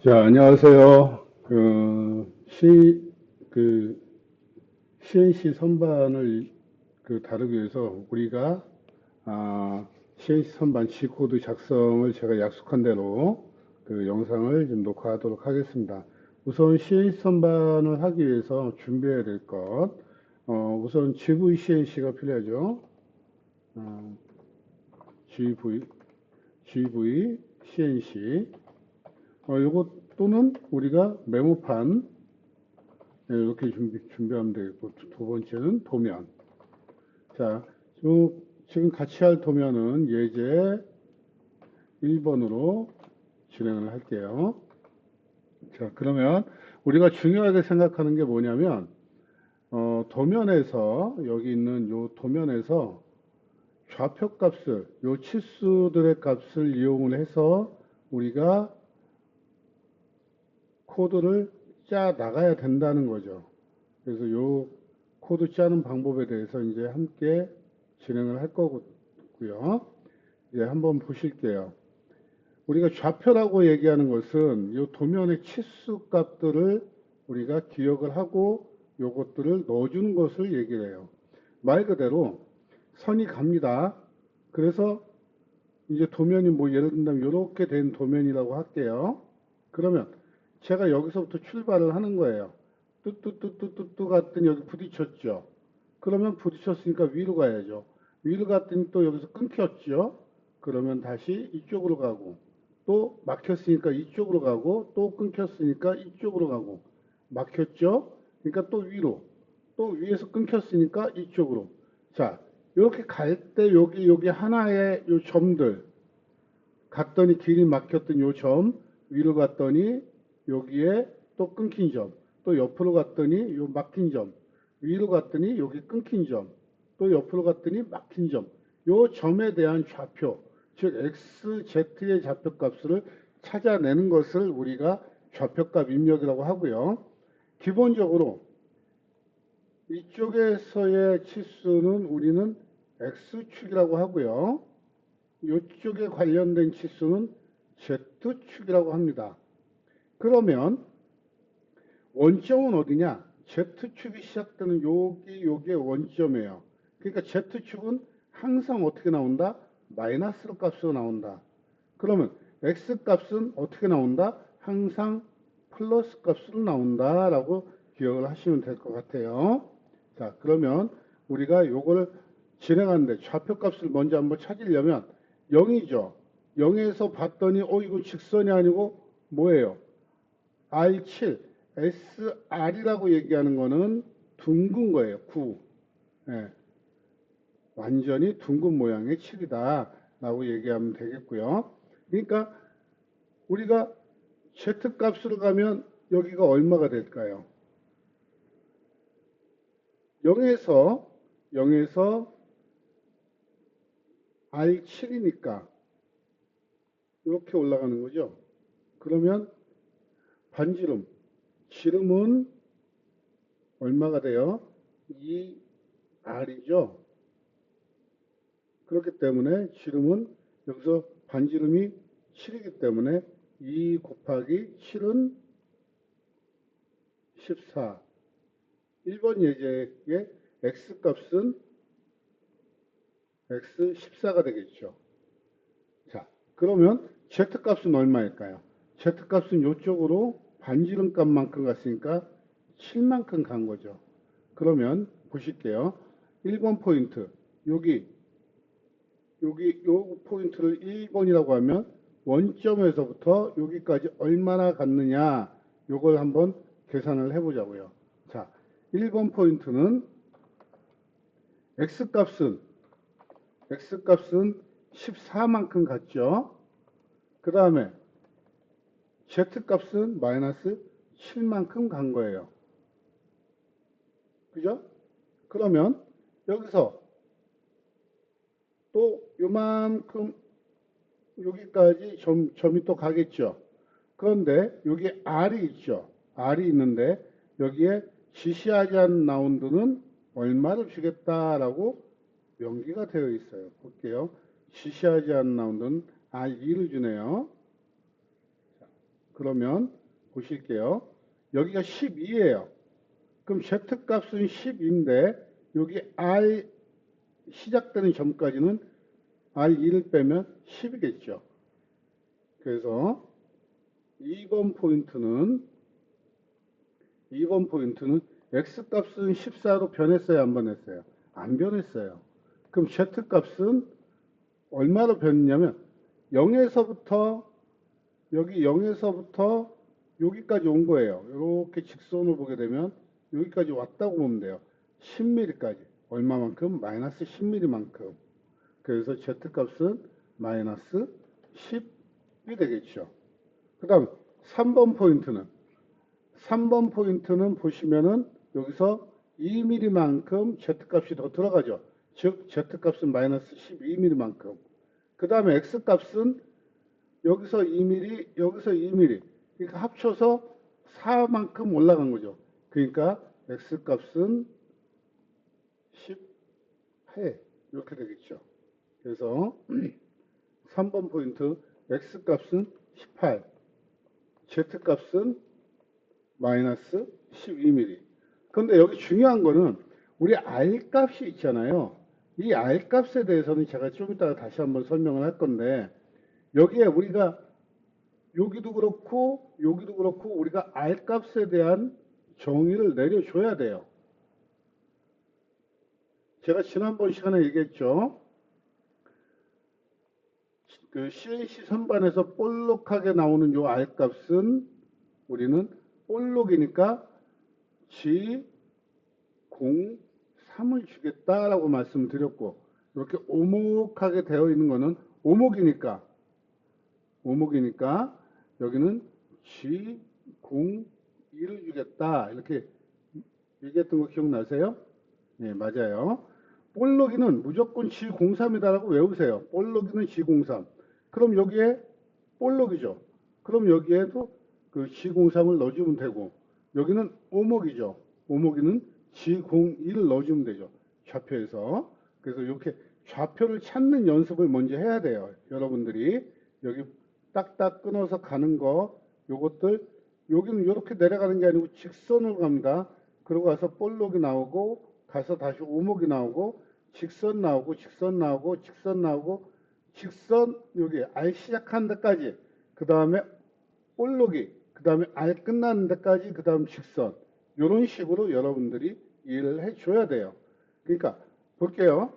자, 안녕하세요. 그, CNC 선반을 다루기 위해서 우리가, CNC 선반 G코드 작성을 제가 약속한 대로 영상을 좀 녹화하도록 하겠습니다. 우선 CNC 선반을 하기 위해서 준비해야 될 것, 우선 GV CNC가 필요하죠. 어, GV, GV CNC. 요것 또는 우리가 메모판, 이렇게 준비하면 되겠고, 두 번째는 도면. 자, 지금 같이 할 도면은 예제 1번으로 진행을 할게요. 자, 그러면 우리가 중요하게 생각하는 게 뭐냐면, 도면에서, 여기 있는 요 도면에서 좌표 값을, 요 치수들의 값을 이용을 해서 우리가 코드를 짜 나가야 된다는 거죠. 그래서 요 코드 짜는 방법에 대해서 이제 함께 진행을 할 거고요. 이제 한번 보실게요. 우리가 좌표라고 얘기하는 것은 이 도면의 치수 값들을 우리가 기억을 하고 요것들을 넣어주는 것을 얘기를 해요. 말 그대로 선이 갑니다. 그래서 이제 도면이 뭐 예를 들면 이렇게 된 도면이라고 할게요. 그러면 제가 여기서부터 출발을 하는 거예요. 뚜뚜뚜뚜뚜뚜 갔더니 여기 부딪혔죠. 그러면 부딪혔으니까 위로 가야죠. 위로 갔더니 또 여기서 끊겼죠. 그러면 다시 이쪽으로 가고, 또 막혔으니까 이쪽으로 가고, 또 끊겼으니까 이쪽으로 가고, 막혔죠? 그러니까 또 위로, 또 위에서 끊겼으니까 이쪽으로. 자, 이렇게 갈 때 여기 하나의 요 점들, 갔더니 길이 막혔던 요 점, 위로 갔더니 여기에 또 끊긴 점, 또 옆으로 갔더니 요 막힌 점, 위로 갔더니 여기 끊긴 점, 또 옆으로 갔더니 막힌 점, 요 점에 대한 좌표, 즉 x, z의 좌표값을 찾아내는 것을 우리가 좌표값 입력이라고 하고요. 기본적으로 이쪽에서의 치수는 우리는 x축이라고 하고요. 이쪽에 관련된 치수는 z축이라고 합니다. 그러면 원점은 어디냐? Z축이 시작되는 요게 원점이에요. 그러니까 Z축은 항상 어떻게 나온다? 마이너스로 값으로 나온다. 그러면 X값은 어떻게 나온다? 항상 플러스 값으로 나온다라고 기억을 하시면 될 것 같아요. 자, 그러면 우리가 요걸 진행하는데 좌표값을 먼저 한번 찾으려면 0이죠. 0에서 봤더니 이거 직선이 아니고 뭐예요? R7, SR이라고 얘기하는 거는 둥근 거예요. 9. 예, 완전히 둥근 모양의 7이다 라고 얘기하면 되겠고요. 그러니까 우리가 Z값으로 가면 여기가 얼마가 될까요? 0에서 R7이니까 이렇게 올라가는 거죠. 그러면 반지름, 지름은 얼마가 돼요? 2R이죠. 그렇기 때문에 지름은 여기서 반지름이 7이기 때문에 2 곱하기 7은 14. 1번 예제의 x값은 x14가 되겠죠. 자, 그러면 z값은 얼마일까요? z값은 이쪽으로 반지름 값만큼 갔으니까 7만큼 간 거죠. 그러면 보실게요. 1번 포인트, 여기 요 포인트를 1번이라고 하면 원점에서부터 여기까지 얼마나 갔느냐, 요걸 한번 계산을 해보자고요. 자, 1번 포인트는 x값은 14만큼 갔죠. 그 다음에 z값은 마이너스 7만큼 간 거예요. 그죠? 그러면 여기서 또 요만큼 여기까지 점이 또 가겠죠. 그런데 여기 R이 있죠. R이 있는데 여기에 지시하지 않은 라운드는 얼마를 주겠다라고 명기가 되어 있어요. 볼게요. 지시하지 않은 라운드는 R2를 주네요. 그러면 보실게요. 여기가 12예요. 그럼 Z값은 10인데 여기 R 시작되는 점까지는 R2를 빼면 10이겠죠. 그래서 2번 포인트는 X값은 14로 변했어요, 안 변했어요? 안 변했어요. 그럼 Z값은 얼마로 변했냐면 0에서부터 여기 0에서부터 여기까지 온 거예요. 이렇게 직선을 보게 되면 여기까지 왔다고 보면 돼요. 10mm까지. 얼마만큼? 마이너스 10mm만큼. 그래서 Z값은 마이너스 10이 되겠죠. 그 다음 3번 포인트는 보시면은 여기서 2mm만큼 Z값이 더 들어가죠. 즉 Z값은 마이너스 12mm만큼. 그 다음에 X값은 여기서 2mm, 여기서 2mm. 그러니까 합쳐서 4만큼 올라간 거죠. 그러니까 X값은 10해. 이렇게 되겠죠. 그래서 3번 포인트 X값은 18, Z값은 마이너스 12mm. 그런데 여기 중요한 거는 우리 R값이 있잖아요. 이 R값에 대해서는 제가 좀 이따가 다시 한번 설명을 할 건데 여기에 우리가 여기도 그렇고 우리가 R값에 대한 정의를 내려줘야 돼요. 제가 지난번 시간에 얘기했죠. 그 CAC 선반에서 볼록하게 나오는 요 R값은 우리는 볼록이니까 G03을 주겠다라고 말씀드렸고 이렇게 오목하게 되어 있는 거는 오목이니까 여기는 G02를 주겠다 이렇게 얘기했던 거 기억나세요? 네, 맞아요. 볼록이는 무조건 G03이다라고 외우세요. 볼록이는 G03. 그럼 여기에 볼록이죠. 그럼 여기에도 그 G03을 넣어주면 되고 여기는 오목이죠. 오목이는 G02를 넣어주면 되죠. 좌표에서. 그래서 이렇게 좌표를 찾는 연습을 먼저 해야 돼요. 여러분들이 여기 딱딱 끊어서 가는 거 요것들 여기는 이렇게 내려가는 게 아니고 직선으로 갑니다. 그러고 가서 볼록이 나오고 가서 다시 오목이 나오고 직선 나오고 직선 나오고 직선 나오고 직선 여기 R 시작하는 데까지 그 다음에 볼록이 그 다음에 R 끝나는 데까지 그 다음 직선 이런 식으로 여러분들이 이해를 해줘야 돼요. 그러니까 볼게요.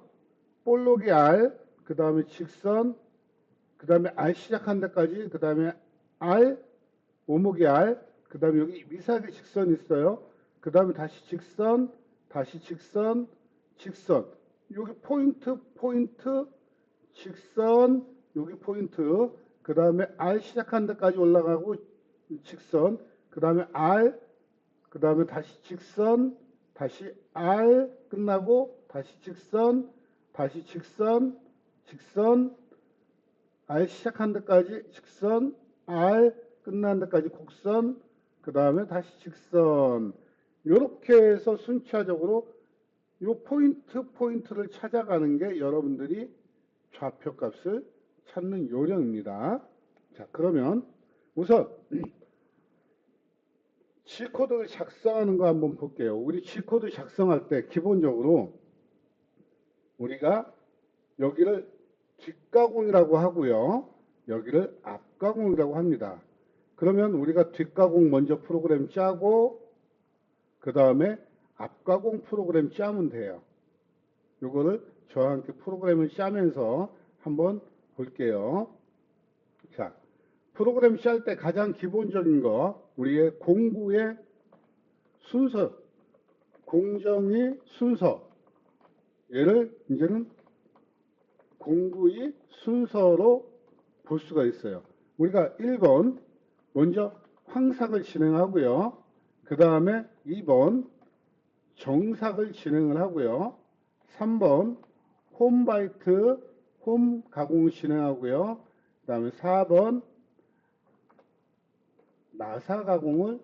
볼록이 R 그 다음에 직선 그 다음에 R 시작하는 데까지 그 다음에 R 오목이 R 그 다음에 여기 미사일의 직선이 있어요. 그 다음에 다시 직선 다시 직선 직선 여기 포인트 직선 여기 포인트 그 다음에 R 시작한 데까지 올라가고 직선 그 다음에 R 그 다음에 다시 직선 다시 R 끝나고 다시 직선 직선 R 시작한 데까지 직선 R 끝난 데까지 곡선 그 다음에 다시 직선 이렇게 해서 순차적으로 이 포인트를 찾아가는 게 여러분들이 좌표값을 찾는 요령입니다. 자, 그러면 우선 G코드를 작성하는 거 한번 볼게요. 우리 G코드 작성할 때 기본적으로 우리가 여기를 뒷가공이라고 하고요. 여기를 앞가공이라고 합니다. 그러면 우리가 뒷가공 먼저 프로그램 짜고 그 다음에 앞가공 프로그램 짜면 돼요. 요거를 저와 함께 프로그램을 짜면서 한번 볼게요. 자, 프로그램 짤 때 가장 기본적인 거 우리의 공구의 순서, 공정의 순서 얘를 이제는 공구의 순서로 볼 수가 있어요. 우리가 1번 먼저 황삭을 진행하고요. 그 다음에 2번 정삭을 진행을 하고요. 3번 홈바이트 홈 가공을 진행하고요. 그 다음에 4번 나사 가공을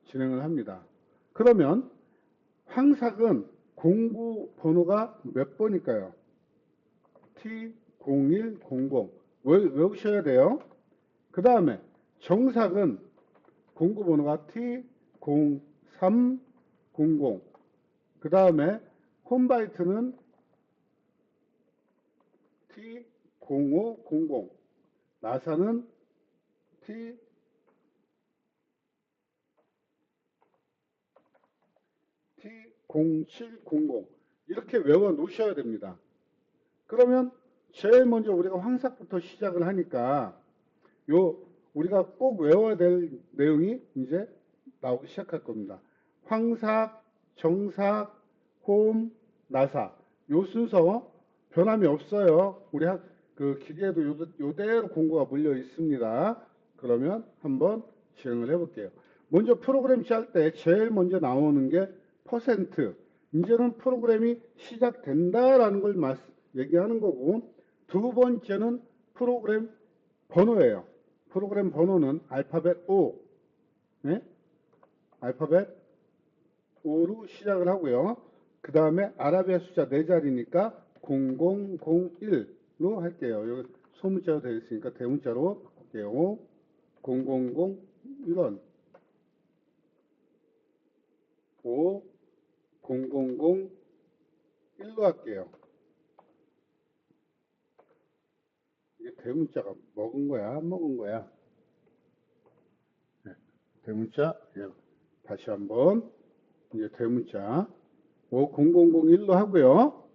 진행을 합니다. 그러면 황삭은 공구 번호가 몇 번일까요? T0100 외우셔야 돼요. 그 다음에 정삭은 공구번호가 T0300. 그 다음에 홈바이트는 T0500. 나사는 T0700. 이렇게 외워 놓으셔야 됩니다. 그러면 제일 먼저 우리가 황삭부터 시작을 하니까 우리가 꼭 외워야 될 내용이 이제 나오기 시작할 겁니다. 황삭, 정삭, 홈, 나사. 요 순서 변함이 없어요. 우리 그 기계에도 요대로 공고가 물려 있습니다. 그러면 한번 진행을 해볼게요. 먼저 프로그램 짤 때 제일 먼저 나오는 게 퍼센트. 이제는 프로그램이 시작된다라는 걸 얘기하는 거고, 두 번째는 프로그램 번호예요. 프로그램 번호는 알파벳 O, 네? 알파벳 O로 시작을 하고요. 그 다음에 아라비아 숫자 4자리니까 0001로 할게요. 여기 소문자로 되어 있으니까 대문자로 할게요. 0001원 5 0001로 할게요. 이게 대문자가 먹은 거야, 안 먹은 거야? 네, 대문자, 다시 한번 이제 대문자 50001로 하고요.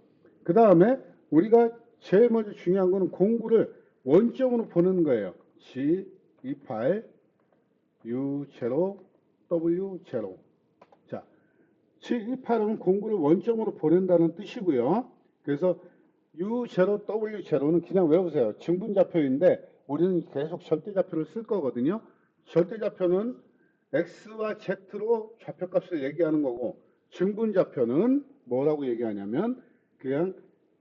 그 다음에 우리가 제일 먼저 중요한 거는 공구를 원점으로 보는 거예요. G28 U0 W0. 자, G28은 공구를 원점으로 보낸다는 뜻이고요. 그래서 U0 W0는 그냥 외우세요. 증분좌표인데 우리는 계속 절대좌표를 쓸 거거든요. 절대좌표는 X와 Z로 좌표값을 얘기하는 거고, 증분좌표는 뭐라고 얘기하냐면 그냥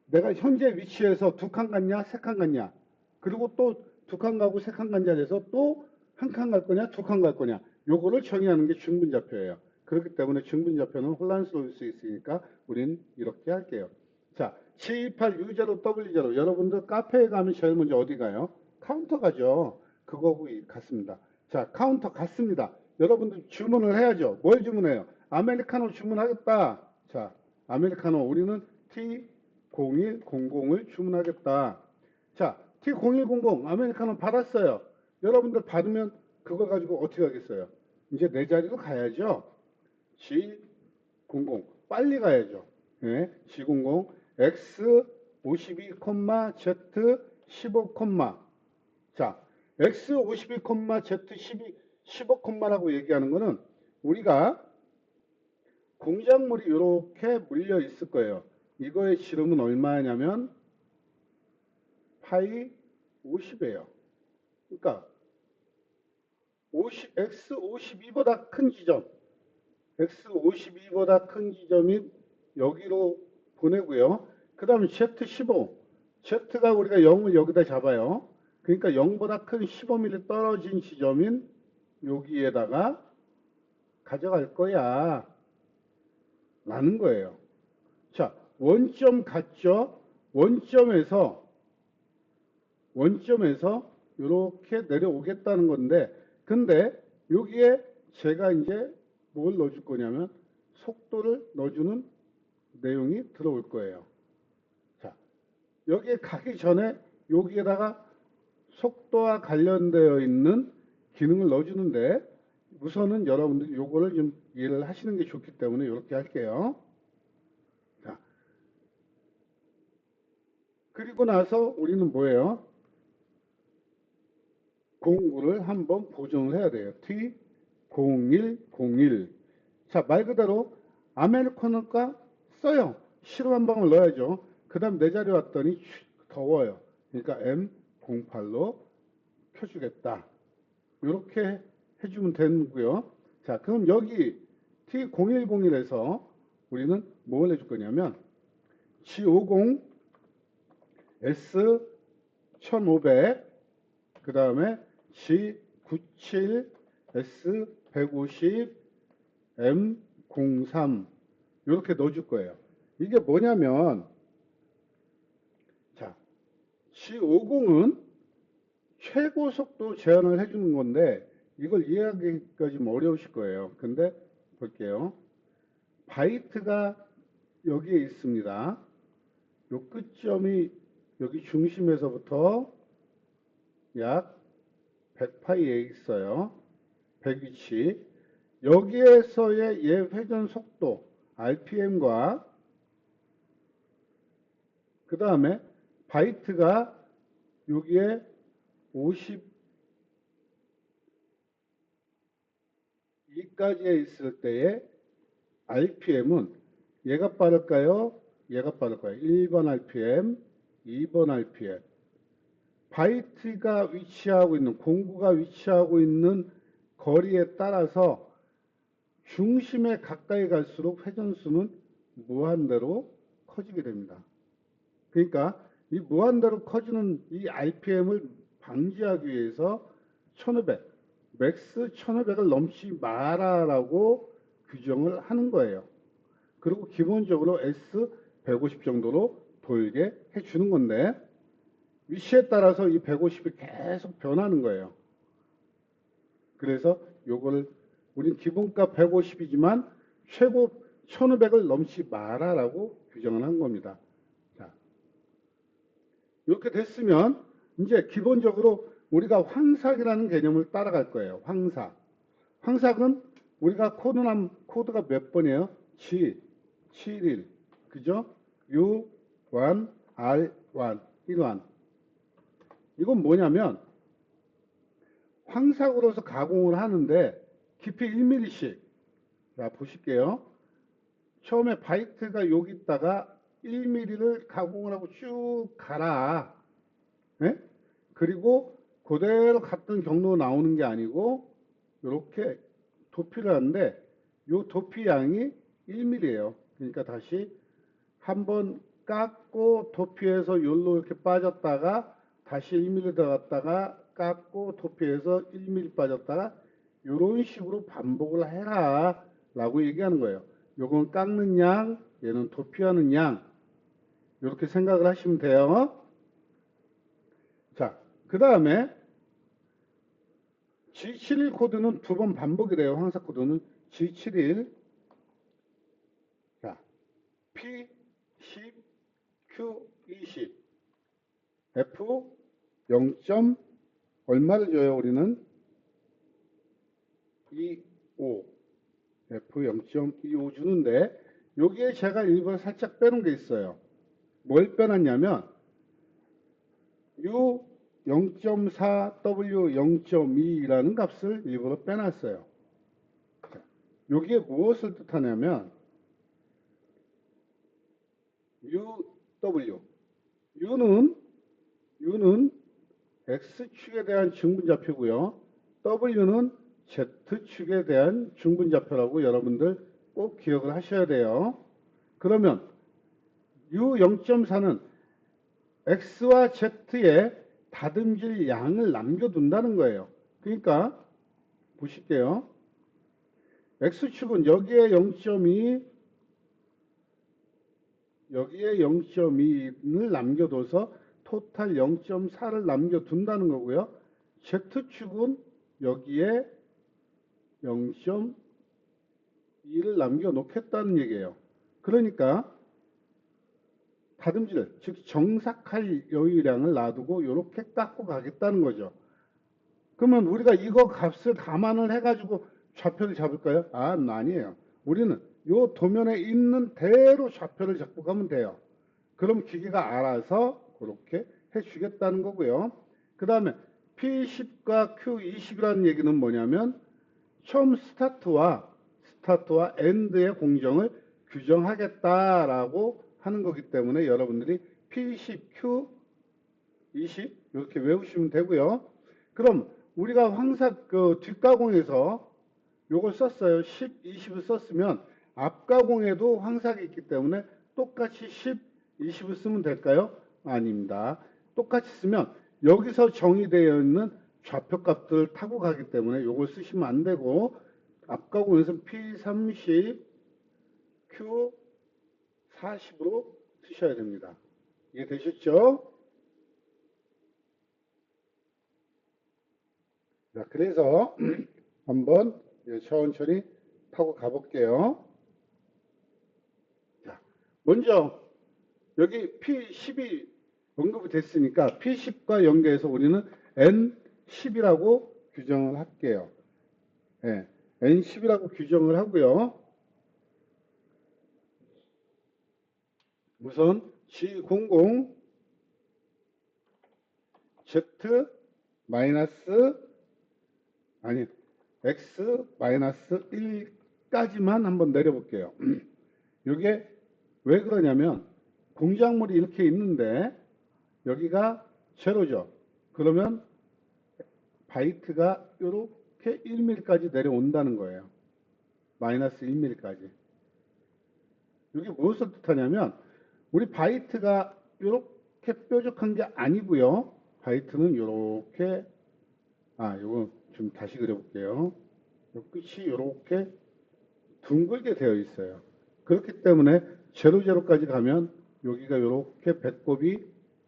내가 현재 위치에서 2칸 갔냐 3칸 갔냐, 그리고 또 2칸 가고 3칸 간 자리에서 또 1칸 갈 거냐 2칸 갈 거냐, 요거를 정의하는 게 증분좌표예요. 그렇기 때문에 증분좌표는 혼란스러울 수 있으니까 우린 이렇게 할게요. 자, 728 U0 W0. 여러분들 카페에 가면 제일 먼저 어디 가요? 카운터 가죠. 그거하고 같습니다. 자, 카운터 갔습니다. 여러분들 주문을 해야죠. 뭘 주문해요? 아메리카노 주문하겠다. 자, 아메리카노 우리는 T0100을 주문하겠다. 자, T0100 아메리카노 받았어요. 여러분들 받으면 그거 가지고 어떻게 하겠어요? 이제 내 자리로 가야죠. G00 빨리 가야죠. 네, G00 X 52, Z 15, 자, X 52, Z 12, 15라고 얘기하는 거는 우리가 공작물이 이렇게 물려 있을 거예요. 이거의 지름은 얼마냐면 파이 50이에요. 그러니까 X 52보다 큰 지점, X 52보다 큰 지점이 여기로 보내고요. 그 다음에 Z15, Z가 우리가 0을 여기다 잡아요. 그러니까 0보다 큰 15mm 떨어진 지점인 여기에다가 가져갈 거야 라는 거예요. 자, 원점 같죠? 원점에서 이렇게 내려오겠다는 건데, 근데 여기에 제가 이제 뭘 넣어줄 거냐면 속도를 넣어주는 내용이 들어올 거예요. 자, 여기에 가기 전에 여기에다가 속도와 관련되어 있는 기능을 넣어주는데, 우선은 여러분들이 요거를 좀 이해를 하시는 게 좋기 때문에 이렇게 할게요. 자, 그리고 나서 우리는 뭐예요? 공구를 한번 보정을 해야 돼요. T0101. 자, 말 그대로 아메리카노가 써요. 시럽 한 방울 넣어야죠. 그 다음 내 자리 왔더니 더워요. 그러니까 M08로 켜주겠다. 이렇게 해주면 되고요. 자, 그럼 여기 T0101에서 우리는 뭘 해줄 거냐면 G50, S1500, 그 다음에 G97, S150, M03 이렇게 넣어줄 거예요. 이게 뭐냐면, 자, G50은 최고 속도 제한을 해주는 건데, 이걸 이해하기까지 좀 어려우실 거예요. 근데 볼게요. 바이트가 여기에 있습니다. 요 끝점이 여기 중심에서부터 약 100파이에 있어요. 100위치. 여기에서의 얘 회전 속도 RPM과 그 다음에 바이트가 여기에 52까지에 있을 때의 RPM은 얘가 빠를까요? 얘가 빠를까요? 1번 RPM, 2번 RPM. 바이트가 위치하고 있는, 공구가 위치하고 있는 거리에 따라서 중심에 가까이 갈수록 회전수는 무한대로 커지게 됩니다. 그러니까 이 무한대로 커지는 이 RPM을 방지하기 위해서 1500, 맥스 1500을 넘지 마라라고 규정을 하는 거예요. 그리고 기본적으로 S 150 정도로 돌게 해주는 건데 위치에 따라서 이 150이 계속 변하는 거예요. 그래서 요거를 우린 기본값 150이지만 최고 1500을 넘지 마라라고 규정을 한 겁니다. 자, 이렇게 됐으면 이제 기본적으로 우리가 황삭이라는 개념을 따라갈 거예요. 황삭. 황삭은 우리가 코드가 몇 번이에요? G, 71, 그죠? U, 1, R, 1, 1, 이건 뭐냐면 황삭으로서 가공을 하는데 깊이 1mm씩. 자, 보실게요. 처음에 바이트가 여기 있다가 1mm를 가공을 하고 쭉 가라. 네? 그리고 그대로 갔던 경로 나오는 게 아니고 이렇게 도피를 하는데 이 도피 양이 1mm예요. 그러니까 다시 한번 깎고 도피해서 여기로 이렇게 빠졌다가 다시 1mm 들어갔다가 깎고 도피해서 1mm 빠졌다가 이런 식으로 반복을 해라 라고 얘기하는 거예요. 요건 깎는 양, 얘는 도피하는 양, 이렇게 생각을 하시면 돼요. 자, 그 다음에 G71 코드는 두 번 반복이 돼요. 황사 코드는 G71. 자, P10, Q20, F 0. 얼마를 줘요? 우리는 25, F 0.25 주는데 여기에 제가 일부러 살짝 빼놓은 게 있어요. 뭘 빼놨냐면 U 0.4, W 0.2라는 값을 일부러 빼놨어요. 여기에 무엇을 뜻하냐면 UW, U는 X축에 대한 중분좌표고요. W는 Z축에 대한 중분좌표라고 여러분들 꼭 기억을 하셔야 돼요. 그러면 U 0.4는 X와 Z의 다듬질 양을 남겨둔다는 거예요. 그러니까 보실게요. X축은 여기에 0.2, 여기에 0.2를 남겨둬서 토탈 0.4를 남겨둔다는 거고요. Z축은 여기에 0.2를 남겨놓겠다는 얘기예요. 그러니까 다듬질, 즉 정삭할 여유량을 놔두고 이렇게 깎고 가겠다는 거죠. 그러면 우리가 이거 값을 감안을 해가지고 좌표를 잡을까요? 아니에요. 우리는 이 도면에 있는 대로 좌표를 잡고 가면 돼요. 그럼 기계가 알아서 그렇게 해주겠다는 거고요. 그 다음에 P10과 Q20이라는 얘기는 뭐냐면 처음 스타트와 엔드의 공정을 규정하겠다라고 하는 거기 때문에 여러분들이 P10, Q20 이렇게 외우시면 되고요. 그럼 우리가 황삭 뒷가공에서 요걸 썼어요. 10, 20을 썼으면 앞가공에도 황삭이 있기 때문에 똑같이 10, 20을 쓰면 될까요? 아닙니다. 똑같이 쓰면 여기서 정의되어 있는 좌표값들을 타고 가기 때문에 요걸 쓰시면 안 되고 앞가공에서 P30, Q40으로 쓰셔야 됩니다. 이해되셨죠? 자, 그래서 한번 천천히 타고 가볼게요. 자, 먼저 여기 P10이 언급이 됐으니까 P10과 연계해서 우리는 N10이라고 규정을 할게요. 네, N10이라고 규정을 하고요. 우선 G00 Z 마이너스 아니 X 마이너스 1까지만 한번 내려볼게요. 이게 왜 그러냐면 공작물이 이렇게 있는데 여기가 제로죠. 그러면 바이트가 이렇게 1mm까지 내려온다는 거예요. 마이너스 1mm까지. 이게 무엇을 뜻하냐면 우리 바이트가 이렇게 뾰족한 게 아니고요. 바이트는 이렇게 이거 좀 다시 그려볼게요. 요 끝이 이렇게 둥글게 되어 있어요. 그렇기 때문에 제로제로까지 가면 여기가 이렇게 배꼽이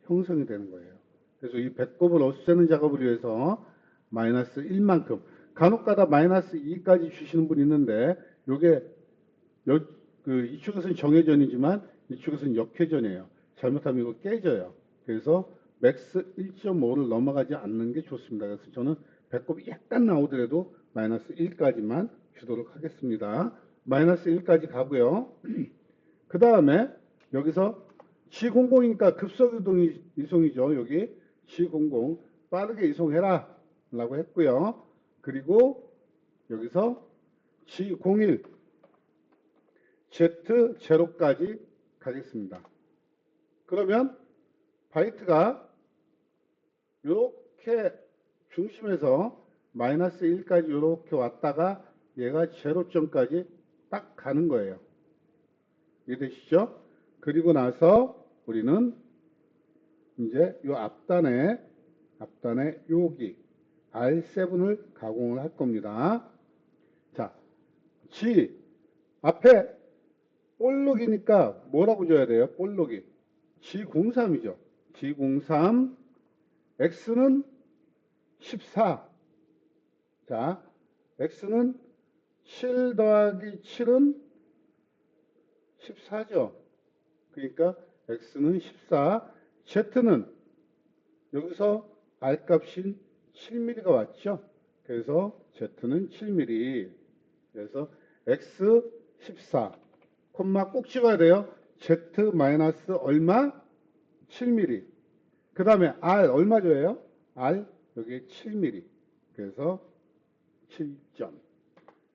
형성이 되는 거예요. 그래서 이 배꼽을 없애는 작업을 위해서 마이너스 1만큼 간혹가다 마이너스 2까지 주시는 분이 있는데 요게 이쪽에서는 정회전이지만 이쪽에서는 역회전이에요. 잘못하면 이거 깨져요. 그래서 맥스 1.5를 넘어가지 않는 게 좋습니다. 그래서 저는 배꼽이 약간 나오더라도 마이너스 1까지만 주도록 하겠습니다. 마이너스 1까지 가고요. 그 다음에 여기서 G00이니까 급속 이송이죠. 여기 G00 빠르게 이송해라 라고 했고요. 그리고 여기서 G01 Z0까지 가겠습니다. 그러면 바이트가 이렇게 중심에서 마이너스 1까지 이렇게 왔다가 얘가 제로점까지 딱 가는 거예요. 이해되시죠? 그리고 나서 우리는 이제 이 앞단에 여기 R7을 가공을 할 겁니다. 자, G 앞에 볼록이니까 뭐라고 줘야 돼요? 볼록이 G03이죠. G03 X는 14. 자, X는 7 더하기 7은 14죠. 그러니까 X는 14. Z는 여기서 R값인 7mm가 왔죠. 그래서 Z는 7mm. 그래서 X 14. 콤마 꼭 찍어야 돼요. Z 마이너스 얼마? 7mm. 그 다음에 R 얼마 줘요? R 여기에 7mm. 그래서 7점.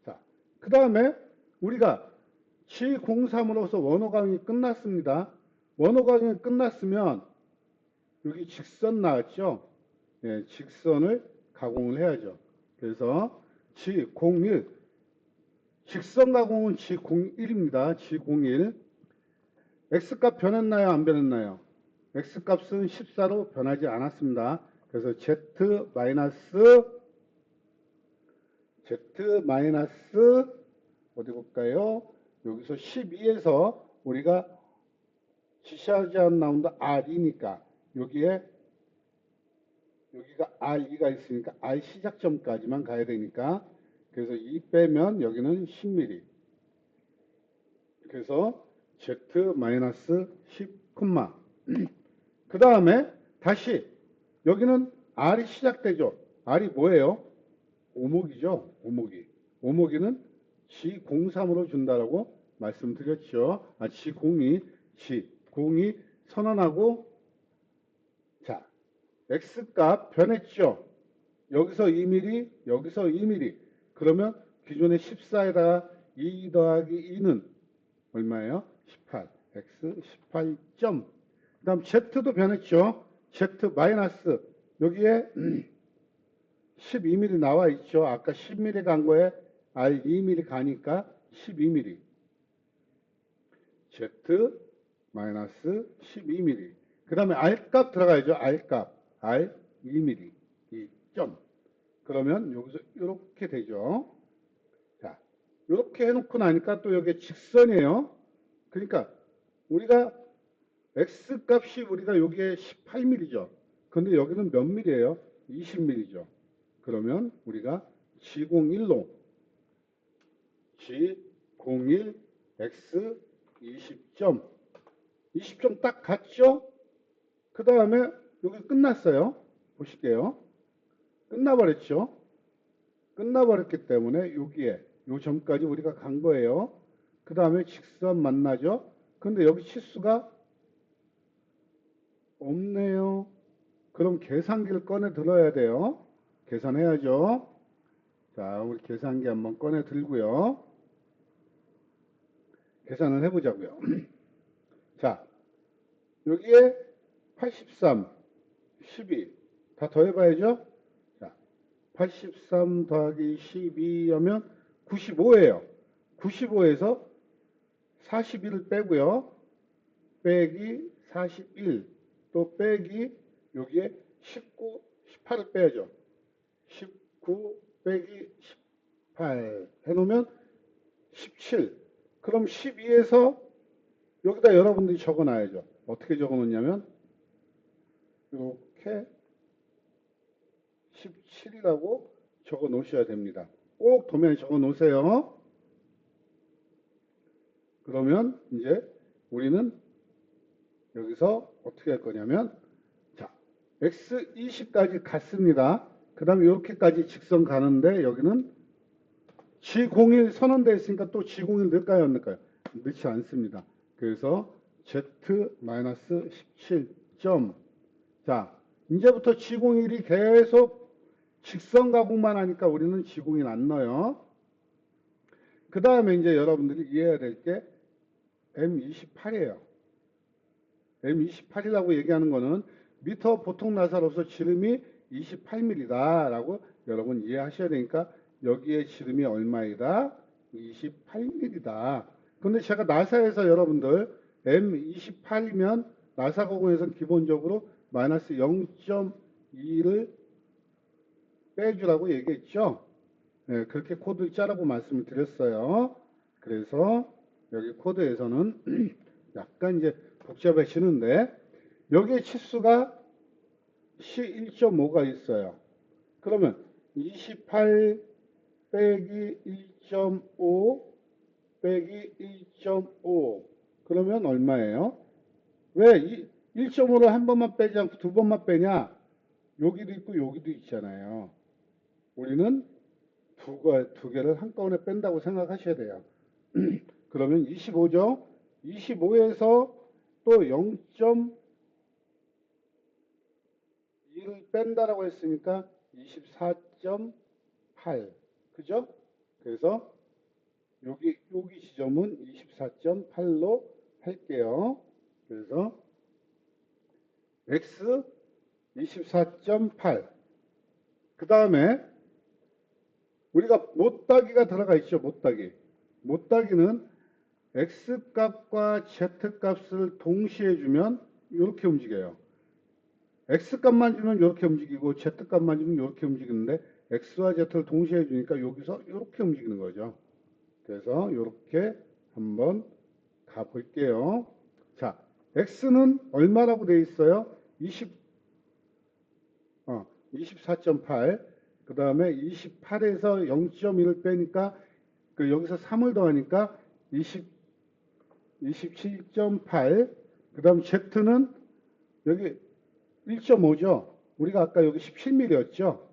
자, 그 다음에 우리가 G03으로서 원호 강의 끝났습니다. 원호 강의 끝났으면 여기 직선 나왔죠? 예, 직선을 가공을 해야죠. 그래서 G01 직선 가공은 G01입니다. G01 X값 변했나요? 안 변했나요? X값은 14로 변하지 않았습니다. 그래서 Z 마이너스 어디 볼까요? 여기서 12에서 우리가 지시하지 않은 나온다 R이니까 여기가 R2가 있으니까 R 시작점까지만 가야 되니까 그래서 2 빼면 여기는 10mm. 그래서 Z 마이너스 10, 그 다음에 다시 여기는 R이 시작되죠. R이 뭐예요? 오목이죠. 오목이는 G03으로 준다라고 말씀드렸죠. G02 선언하고 자 X값 변했죠. 여기서 2mm, 여기서 2mm. 그러면 기존의 14에다가 2 더하기 2는 얼마예요? 18. X 18점. 그 다음 Z도 변했죠. Z 마이너스 여기에 12mm 나와 있죠. 아까 10mm 간 거에 R 2mm 가니까 12mm. Z 마이너스 12mm. 그 다음에 R값 들어가야죠. R값. R 2mm. 2점. 그러면 여기서 이렇게 되죠. 자, 이렇게 해놓고 나니까 또 여기 직선이에요. 그러니까 우리가 X값이 우리가 여기에 18mm죠. 근데 여기는 몇 mm예요? 20mm죠. 그러면 우리가 G01로 G01 X 20점 20점 딱 갔죠? 그 다음에 여기 끝났어요. 보실게요. 끝나버렸죠? 끝나버렸기 때문에 여기에 요 점까지 우리가 간 거예요. 그 다음에 직선 만나죠? 근데 여기 치수가 없네요. 그럼 계산기를 꺼내 들어야 돼요. 계산해야죠. 자, 우리 계산기 한번 꺼내 들고요. 계산을 해보자고요. 자, 여기에 83, 12, 다 더해봐야죠. 자, 83 더하기 12 하면 95예요. 95에서 41을 빼고요. 빼기 41, 또 빼기 여기에 19, 18을 빼야죠. 19 빼기 18 해놓으면 17. 그럼 12에서 여기다 여러분들이 적어놔야죠. 어떻게 적어놓냐면 이렇게 17이라고 적어 놓으셔야 됩니다. 꼭 도면에 적어 놓으세요. 그러면 이제 우리는 여기서 어떻게 할 거냐면 자, x20까지 갔습니다. 그 다음에 이렇게까지 직선 가는데 여기는 G01 선언되어 있으니까 또 G01 넣을까요? 안 넣을까요? 넣지 않습니다. 그래서 Z-17점. 자, 이제부터 G01이 계속 직선 가공만 하니까 우리는 G01 안 넣어요. 그 다음에 이제 여러분들이 이해해야 될 게 M28이에요. M28이라고 얘기하는 거는 미터 보통 나사로서 지름이 28mm다 라고 여러분 이해하셔야 되니까 여기에 지름이 얼마이다? 28mm다. 근데 제가 나사에서 여러분들 M28이면 나사 고공에서는 기본적으로 마이너스 0.2를 빼주라고 얘기했죠. 네, 그렇게 코드 짜라고 말씀을 드렸어요. 그래서 여기 코드에서는 약간 이제 복잡해지는데 여기에 치수가 C1.5가 있어요. 그러면 28 빼기 1.5 빼기 1.5 그러면 얼마예요? 왜 1.5를 한 번만 빼지 않고 두 번만 빼냐? 여기도 있고 여기도 있잖아요. 우리는 두 개를 한꺼번에 뺀다고 생각하셔야 돼요. 그러면 25죠? 25에서 또 0.2를 뺀다라고 했으니까 24.8. 그죠? 그래서 여기 지점은 24.8로 할게요. 그래서 x 24.8. 그 다음에 우리가 못따기가 들어가 있죠. 못따기. 못따기는 x 값과 z 값을 동시에 주면 이렇게 움직여요. x 값만 주면 이렇게 움직이고 z 값만 주면 이렇게 움직이는데 x와 z를 동시에 주니까 여기서 이렇게 움직이는 거죠. 그래서 이렇게 한번 가볼게요. 자, x는 얼마라고 되어 있어요? 24.8. 그 다음에 28에서 0.1을 빼니까 여기서 3을 더하니까 27.8. 그 다음 z는 여기 1.5죠. 우리가 아까 여기 17mm였죠.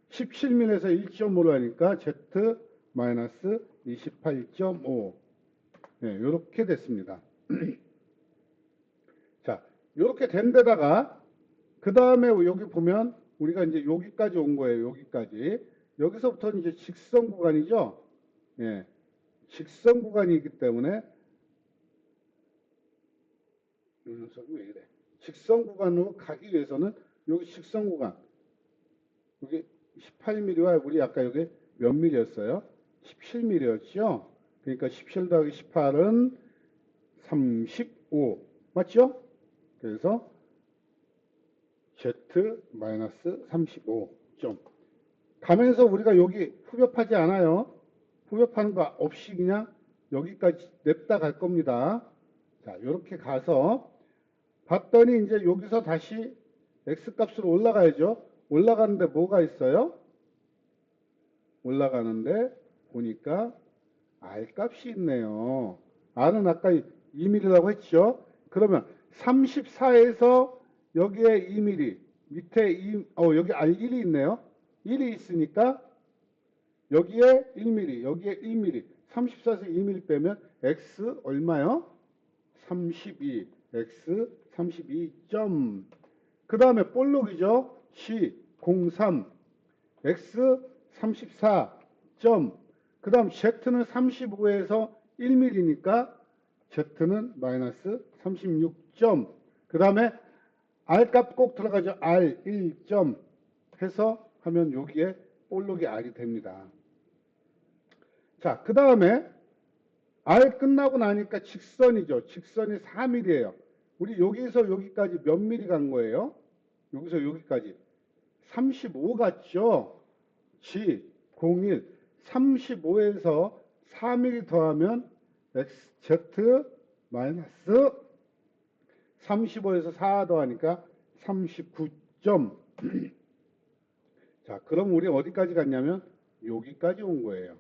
17mm에서 1.5로 하니까 z 마이너스 28.5. 네, 이렇게 됐습니다. 자, 이렇게 된 데다가 그 다음에 여기 보면 우리가 이제 여기까지 온 거예요. 여기까지. 여기서부터 이제 직선 구간이죠. 예, 직선 구간이기 때문에 이 녀석이 왜 이래? 직선 구간으로 가기 위해서는 여기 직선 구간 여기 18mm와 우리 아까 여기 몇 mm였어요? 17mm였죠? 그러니까 17 더하기 18은 35 맞죠? 그래서 Z-35점 가면서 우리가 여기 후벼파지 않아요. 후벼파는 거 없이 그냥 여기까지 냅다 갈 겁니다. 자, 이렇게 가서 봤더니 이제 여기서 다시 X값으로 올라가야죠. 올라가는데 뭐가 있어요? 올라가는데 보니까 R 값이 있네요. R은 아까 2mm라고 했죠? 그러면 34에서 여기에 2mm, 밑에 여기 R1이 있네요. 1이 있으니까 여기에 1mm, 여기에 1mm, 34에서 2mm 빼면 X 얼마요? 32, X 32점. 그 다음에 볼록이죠? C 03, X 34점. 그 다음 Z는 35에서 1mm니까 Z는 마이너스 36점. 그 다음에 R 값 꼭 들어가죠. R 1점 해서 하면 여기에 볼록이 R이 됩니다. 자, 그 다음에 R 끝나고 나니까 직선이죠. 직선이 4mm예요. 우리 여기서 여기까지 몇 mm 간 거예요? 여기서 여기까지 35 갔죠. G 01 35에서 4mm 더하면 Z 마이너스 35에서 4 더하니까 39점. 자, 그럼 우리 어디까지 갔냐면 여기까지 온 거예요.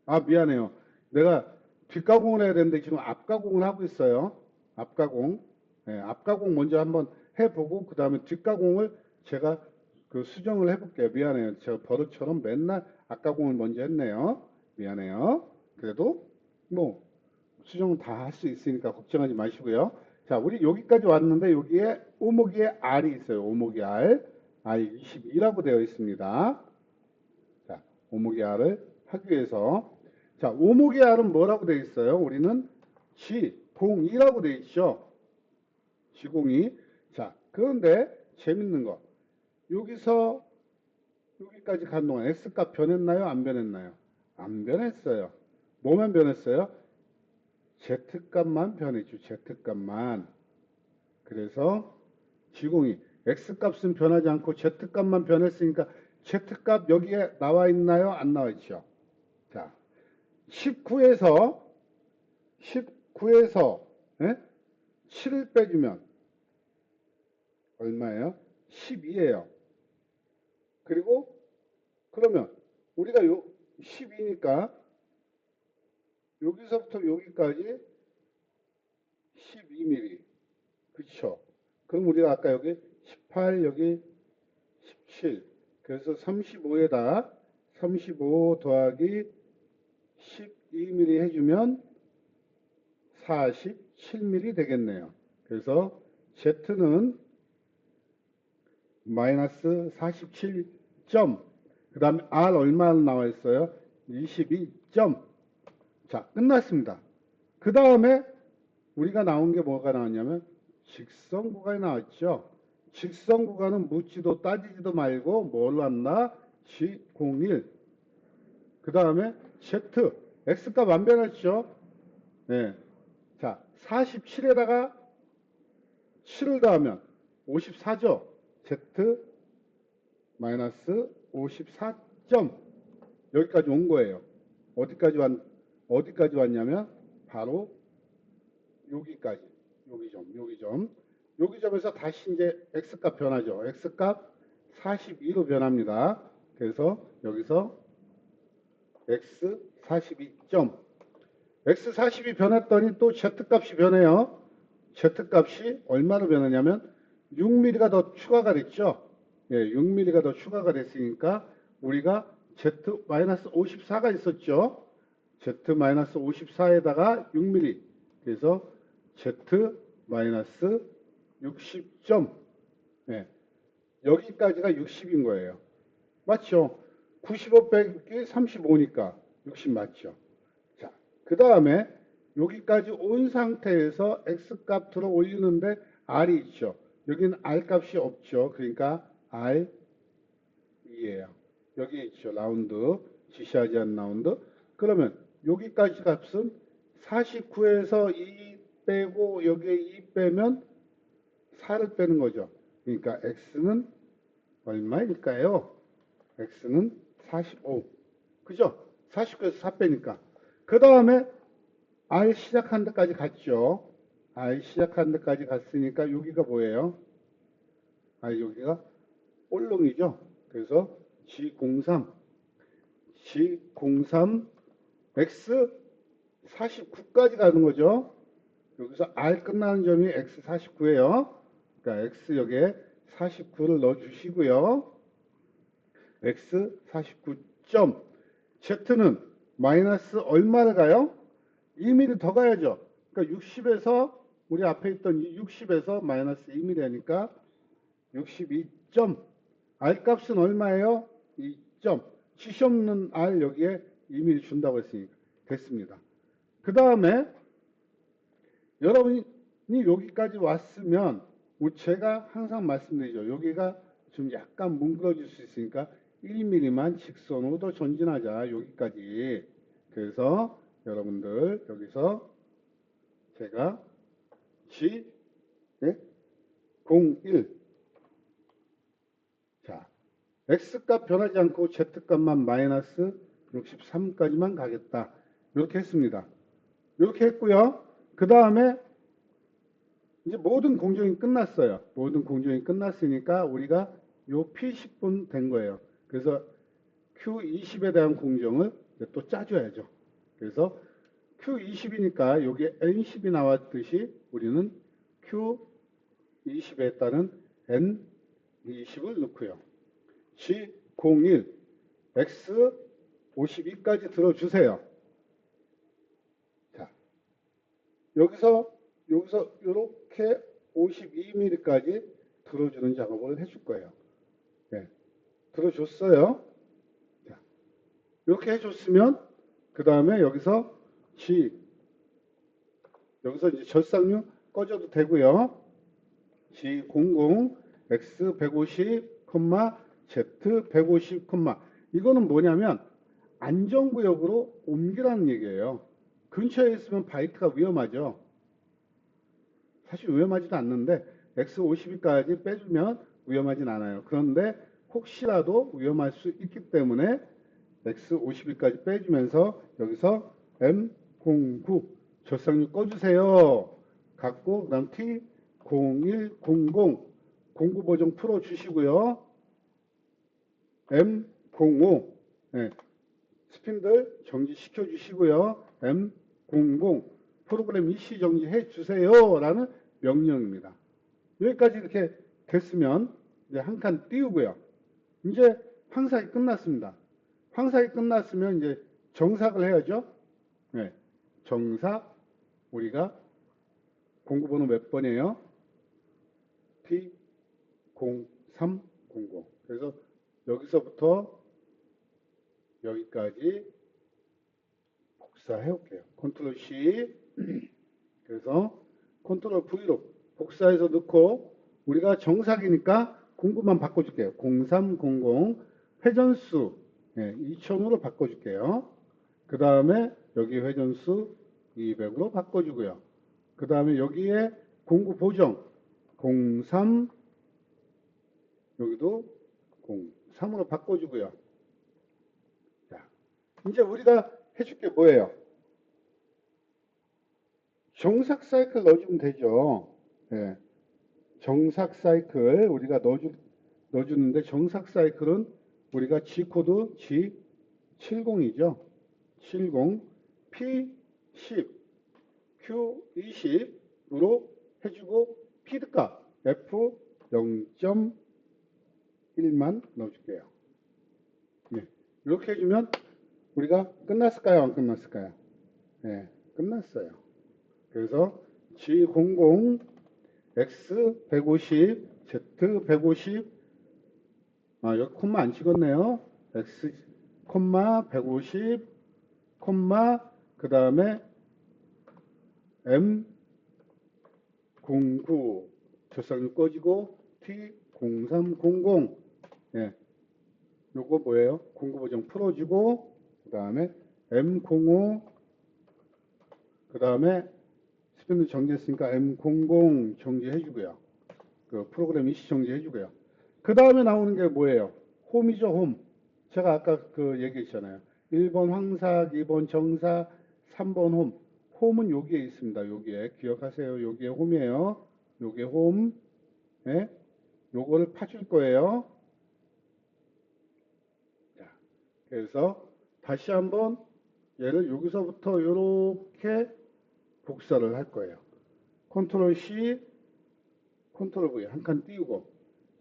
아, 미안해요. 내가 뒷가공을 해야 되는데 지금 앞가공을 하고 있어요. 앞가공. 네, 앞가공 먼저 한번 해보고 그 다음에 뒷가공을 제가 그 수정을 해볼게요. 미안해요. 제가 버릇처럼 맨날 앞가공을 먼저 했네요. 미안해요. 그래도 뭐 수정은 다 할 수 있으니까 걱정하지 마시고요. 자, 우리 여기까지 왔는데 여기에 오목이에 R이 있어요. 오목이 R. R22라고 되어 있습니다. 자, 오목이 R을 하기 위해서 자, 오목의 R은 뭐라고 되어 있어요? 우리는 G02라고 되어 있죠. G02. 자, 그런데 재밌는 거. 여기서 여기까지 간 동안 X값 변했나요? 안 변했나요? 안 변했어요. 뭐만 변했어요? Z값만 변했죠. Z값만. 그래서 G02. X값은 변하지 않고 Z값만 변했으니까 Z값 여기에 나와 있나요? 안 나와 있죠. 자, 19에서 7을 빼주면 얼마예요? 12예요. 그리고 그러면 우리가 요 12니까 여기서부터 여기까지 12mm. 그렇죠? 그럼 우리가 아까 여기 18, 여기 17. 그래서 35에다 35 더하기 12mm 해주면 47mm 되겠네요. 그래서 Z는 마이너스 47점. 그 다음에 R 얼마나 나와 있어요? 22점. 자, 끝났습니다. 그 다음에 우리가 나온 게 뭐가 나왔냐면 직선 구간이 나왔죠. 직선 구간은 묻지도 따지지도 말고 뭘 왔나? G01. 그 다음에 Z. X값 안 변했죠? 네. 자, 47에다가 7을 더하면 54죠. Z 마이너스 54점. 여기까지 온 거예요. 어디까지 왔냐면 바로 여기까지. 여기 점에서 다시 이제 X값 변하죠. X값 42로 변합니다. 그래서 여기서 X 42점. X42 변했더니 또 Z값이 변해요. Z값이 얼마로 변하냐면 6mm가 더 추가가 됐죠. 예, 6mm가 더 추가가 됐으니까 우리가 Z-54가 있었죠. Z-54에다가 6mm. 그래서 Z-60점. 예, 여기까지가 60인 거예요. 맞죠? 95 빼기 35니까 60 맞죠? 자, 그 다음에 여기까지 온 상태에서 X값 들어 올리는데 R이 있죠. 여기는 R값이 없죠. 그러니까 R2예요. 여기 있죠. 라운드. 지시하지 않은 라운드. 그러면 여기까지 값은 49에서 2 빼고 여기에 2 빼면 4를 빼는 거죠. 그러니까 X는 얼마일까요? X는 45. 그죠? 49에서 4 빼니까. 그 다음에 R 시작한 데까지 갔죠. R 시작한 데까지 갔으니까 여기가 뭐예요? 여기가 볼록이죠. 그래서 G03. G03 X 49까지 가는 거죠. 여기서 R 끝나는 점이 X49예요. 그러니까 X 여기에 49를 넣어주시고요. X49점 Z는 마이너스 얼마를 가요? 2mm 더 가야죠. 그러니까 60에서 우리 앞에 있던 60에서 마이너스 2mm 하니까 62점. R 값은 얼마예요? 2점. 지시 없는 R 여기에 2mm 준다고 했으니까 됐습니다. 그 다음에 여러분이 여기까지 왔으면 제가 항상 말씀드리죠. 여기가 좀 약간 뭉그러질 수 있으니까 1mm만 직선으로 더 전진하자. 여기까지. 그래서 여러분들 여기서 제가 G 01 자, X값 변하지 않고 Z값만 마이너스 63까지만 가겠다. 이렇게 했습니다. 이렇게 했고요. 그 다음에 이제 모든 공정이 끝났어요. 모든 공정이 끝났으니까 우리가 요 P10분 된 거예요. 그래서 Q20에 대한 공정을 또 짜줘야죠. 그래서 Q20이니까 여기 N10이 나왔듯이 우리는 Q20에 따른 N20을 넣고요. G01, X52까지 들어주세요. 자, 여기서 이렇게 52mm까지 들어주는 작업을 해줄 거예요. 네, 들어줬어요. 자, 이렇게 해줬으면 그 다음에 여기서 여기서 이제 절삭류 꺼져도 되고요. G00, X150, Z150, 이거는 뭐냐면 안전구역으로 옮기라는 얘기예요. 근처에 있으면 바이트가 위험하죠. 사실 위험하지도 않는데 X52까지 빼주면 위험하진 않아요. 그런데 혹시라도 위험할 수 있기 때문에 X52까지 빼주면서 여기서 M09 절삭류 꺼주세요. 갖고 그 다음 T0100 09 보정 풀어주시고요. M05 네, 스핀들 정지시켜 주시고요. M00 프로그램 일시 정지해 주세요 라는 명령입니다. 여기까지 이렇게 됐으면 이제 한 칸 띄우고요. 이제 황삭이 끝났습니다. 황삭이 끝났으면 이제 정삭을 해야죠. 네, 정삭 우리가 공구번호 몇 번이에요? T0300. 그래서 여기서부터 여기까지 복사해 올게요. 컨트롤 C. 그래서 컨트롤 V로 복사해서 넣고 우리가 정삭이니까 공구만 바꿔줄게요. 0300 회전수 2000으로 바꿔줄게요. 그 다음에 여기 회전수 200으로 바꿔주고요. 그 다음에 여기에 공구 보정 03 여기도 03으로 바꿔주고요. 자, 이제 우리가 해줄 게 뭐예요? 정삭 사이클 넣어주면 되죠. 네. 정삭 사이클 우리가 넣어주는데 정삭 사이클은 우리가 G코드 G70이죠. 70 P10 Q20으로 해주고 피드값 F0.1만 넣어줄게요. 네. 이렇게 해주면 우리가 끝났을까요? 안 끝났을까요? 네, 끝났어요. 그래서 G00, X150, Z150, 여기 콤마 안 찍었네요. X, 150, 그 다음에 M09, 절삭류 꺼지고 T0300, 예, 요거 뭐예요? 공구 보정 풀어주고, 그 다음에 M05, 그 다음에 스피드 정지했으니까 M00 정지해주고요. 그 프로그램 이시 정지해주고요. 그 다음에 나오는 게 뭐예요? 홈이죠, 홈. 제가 아까 그 얘기했잖아요. 1번 황삭, 2번 정삭, 3번 홈. 홈은 여기에 있습니다. 여기에. 기억하세요. 여기에 홈이에요. 여기에 홈. 네? 요거를 파줄 거예요. 자, 그래서 다시 한번 얘를 여기서부터 이렇게 복사를 할 거예요. 컨트롤 C, 컨트롤 V 한 칸 띄우고.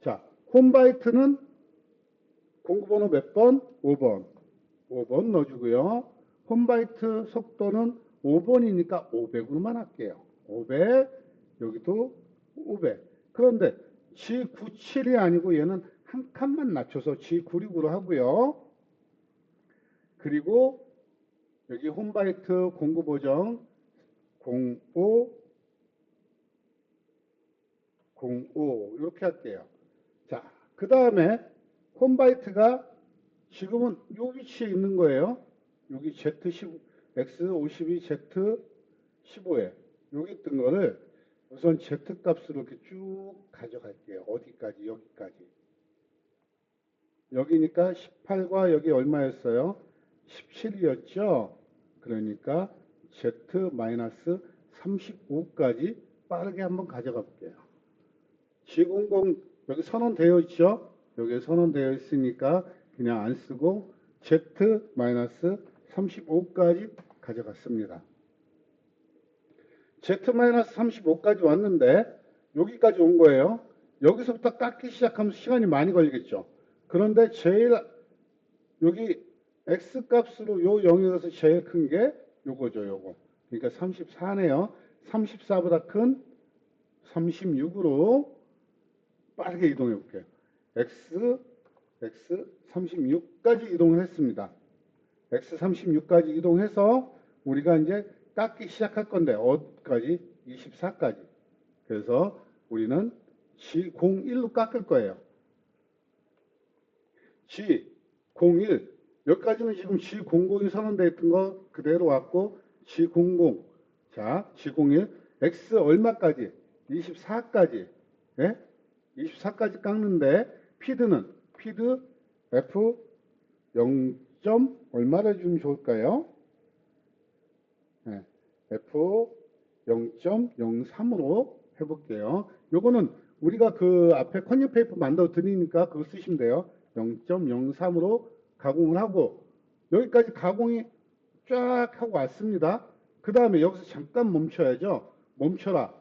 자, 홈바이트는 공구번호 몇 번? 5번. 5번 넣어주고요. 홈바이트 속도는 5번이니까 500으로만 할게요. 500, 여기도 500. 그런데 G97이 아니고 얘는 한 칸만 낮춰서 G96으로 하고요. 그리고 여기 홈바이트 공구 보정 05, 05 이렇게 할게요. 자, 그 다음에 홈바이트가 지금은 요 위치에 있는 거예요. 여기 Z15, X52, Z15에 여기 있던 거를 우선 Z 값으로 이렇게 쭉 가져갈게요. 어디까지? 여기까지. 여기니까 18과 여기 얼마였어요? 17이었죠? 그러니까 Z-35까지 빠르게 한번 가져가 볼게요. G00 여기 선언되어 있죠? 여기에 선언되어 있으니까 그냥 안 쓰고 Z-35까지 가져갔습니다. Z-35까지 왔는데 여기까지 온 거예요. 여기서부터 깎기 시작하면 시간이 많이 걸리겠죠. 그런데 제일 여기 X 값으로 요 0에서 제일 큰 게 요거죠, 요거. 그러니까 34네요. 34보다 큰 36으로 빠르게 이동해 볼게요. X 36까지 이동을 했습니다. X 36까지 이동해서 우리가 이제 깎기 시작할 건데 어디까지? 24까지. 그래서 우리는 G01로 깎을 거예요. G01 여기까지는 지금 G00이 선언되어 있던 거 그대로 왔고 G00 자 G01 X 얼마까지? 24까지 예? 24까지 깎는데 피드는 피드 F 0. 얼마를 주면 좋을까요? 네, F 0.03으로 해볼게요. 요거는 우리가 그 앞에 컨닝 페이퍼 만들어 드리니까 그거 쓰시면 돼요. 0.03으로 가공을 하고 여기까지 가공이 쫙 하고 왔습니다. 그 다음에 여기서 잠깐 멈춰야죠. 멈춰라.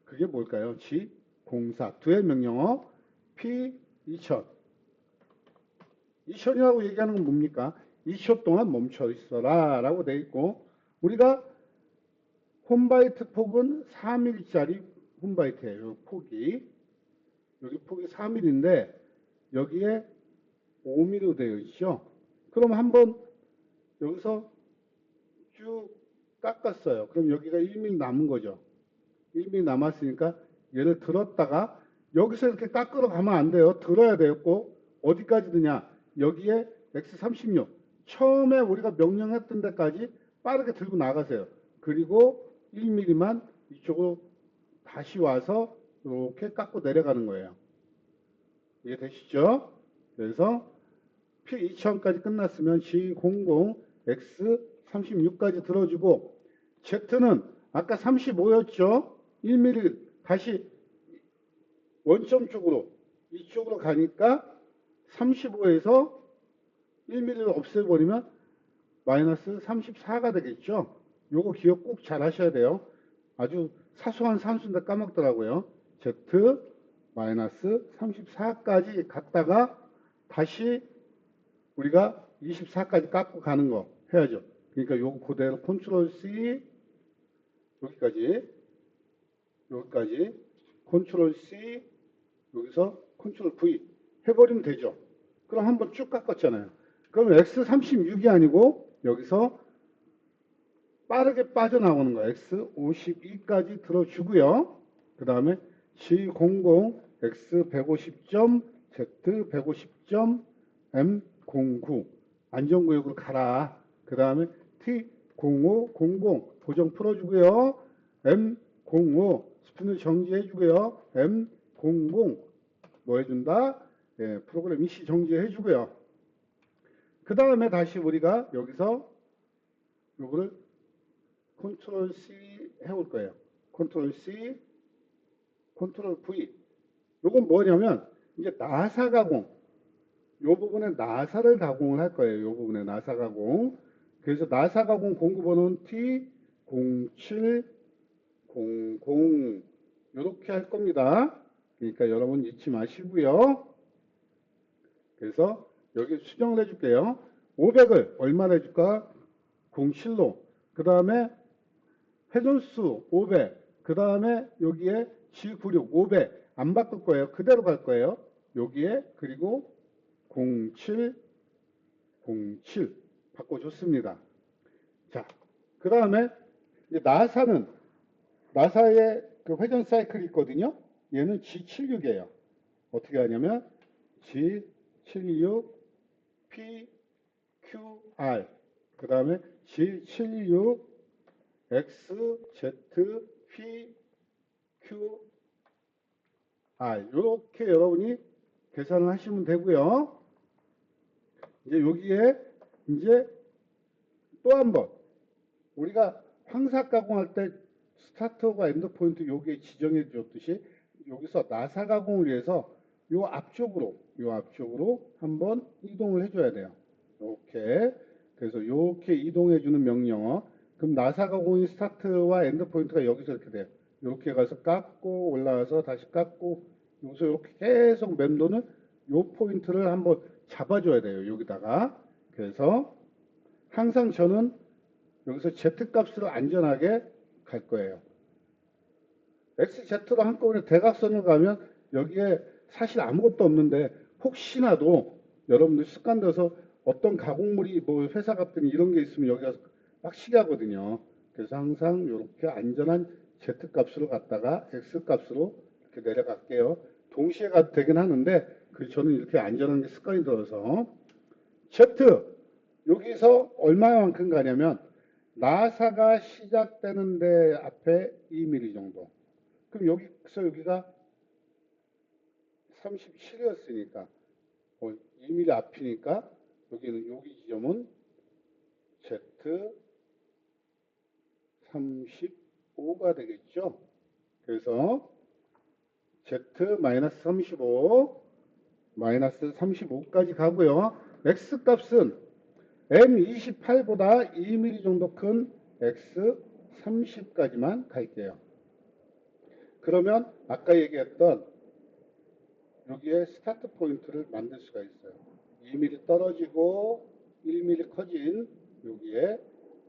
그게 뭘까요? G04 두의 명령어 P2000 2000이라고 얘기하는 건 뭡니까? 2초 동안 멈춰 있어라 라고 돼 있고 우리가 홈바이트 폭은 4mm짜리 홈바이트예요. 폭이 여기 폭이 4mm인데 여기에 5mm로 되어 있죠. 그럼 한번 여기서 쭉 깎았어요. 그럼 여기가 1mm 남은 거죠. 1mm 남았으니까 얘를 들었다가 여기서 이렇게 깎으러 가면 안 돼요. 들어야 되고 어디까지 드냐? 여기에 X36 처음에 우리가 명령했던 데까지 빠르게 들고 나가세요. 그리고 1mm만 이쪽으로 다시 와서 이렇게 깎고 내려가는 거예요. 이해되시죠? 그래서 P2000까지 끝났으면 G00 X36까지 들어주고 Z는 아까 35였죠? 1mm 다시 원점 쪽으로 이쪽으로 가니까 35에서 1mm를 없애버리면 마이너스 34가 되겠죠. 요거 기억 꼭 잘 하셔야 돼요. 아주 사소한 산수인데 까먹더라고요. Z 마이너스 34까지 갔다가 다시 우리가 24까지 깎고 가는 거 해야죠. 그러니까 요거 그대로 컨트롤 C 여기까지 컨트롤 C 여기서 컨트롤 V 해버리면 되죠. 그럼 한번 쭉 깎았잖아요. 그러면 X36이 아니고 여기서 빠르게 빠져나오는 거예요. X52까지 들어주고요. 그 다음에 G00, X150점, Z150점, M09 안전구역으로 가라. 그 다음에 T0500 고정 풀어주고요. M05 스푼을 정지해주고요. M00 뭐 해준다? 예, 프로그램 이시 정지해주고요. 그 다음에 다시 우리가 여기서 요거를 컨트롤 C 해올 거예요. 컨트롤 C, 컨트롤 V. 요건 뭐냐면 이제 나사 가공. 요 부분에 나사를 가공을 할 거예요. 요 부분에 나사 가공. 그래서 나사 가공 공구번호는 T0700 이렇게 할 겁니다. 그러니까 여러분 잊지 마시고요. 그래서 여기 수정을 해줄게요. 500을 얼마나 해줄까? 07로. 그 다음에 회전수 500. 그 다음에 여기에 G96 500. 안 바꿀 거예요. 그대로 갈 거예요. 여기에 그리고 0707 바꿔줬습니다. 자, 그 다음에 나사의 그 회전 사이클이 있거든요. 얘는 G76이에요. 어떻게 하냐면 G76 PQR 그 다음에 G76 XZPQR 이렇게 여러분이 계산을 하시면 되고요. 이제 여기에 이제 또 한 번 우리가 황사 가공할 때 스타트와 엔드 포인트 여기에 지정해 줬듯이 여기서 나사 가공을 위해서 요 앞쪽으로 한번 이동을 해줘야 돼요. 이렇게 그래서 이렇게 이동해 주는 명령어. 그럼 나사 가공이 스타트와 엔드 포인트가 여기서 이렇게 돼요. 이렇게 가서 깎고 올라와서 다시 깎고 여기서 이렇게 계속 맴도는 요 포인트를 한번 잡아줘야 돼요. 여기다가 그래서 항상 저는 여기서 Z값으로 안전하게 갈 거예요. XZ로 한꺼번에 대각선을 가면 여기에 사실 아무것도 없는데 혹시나도 여러분들 습관돼서 어떤 가공물이 뭐 회사 같은 이런 게 있으면 여기 가서 빡시게 하거든요. 그래서 항상 이렇게 안전한 Z값으로 갔다가 X값으로 이렇게 내려갈게요. 동시에 가도 되긴 하는데 저는 이렇게 안전한 게 습관이 들어서 Z 여기서 얼마만큼 가냐면 나사가 시작되는데 앞에 2mm 정도. 그럼 여기서 여기가 37이었으니까 2mm 앞이니까 여기는 여기 지점은 Z35가 되겠죠. 그래서 Z-35 마이너스 35까지 가고요. X값은 M28보다 2mm 정도 큰 X30까지만 갈게요. 그러면 아까 얘기했던 여기에 스타트 포인트를 만들 수가 있어요. 2mm 떨어지고 1mm 커진 여기에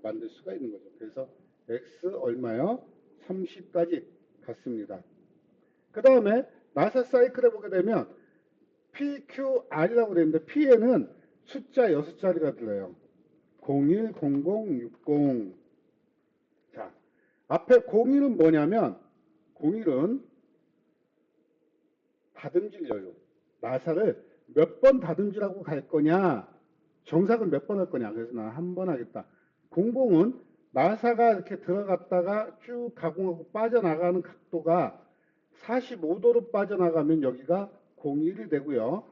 만들 수가 있는 거죠. 그래서 X 얼마요? 30까지 갔습니다. 그 다음에 나사 사이클에 보게 되면 PQR이라고 되어 있는데 P에는 숫자 6자리가 들어요. 01, 00, 60. 자, 앞에 01은 뭐냐면 01은 다듬질 여유. 나사를 몇 번 다듬질하고 갈 거냐, 정삭을 몇 번 할 거냐. 그래서 나 한 번 하겠다. 00은 나사가 이렇게 들어갔다가 쭉 가공하고 빠져나가는 각도가 45도로 빠져나가면 여기가 01이 되고요.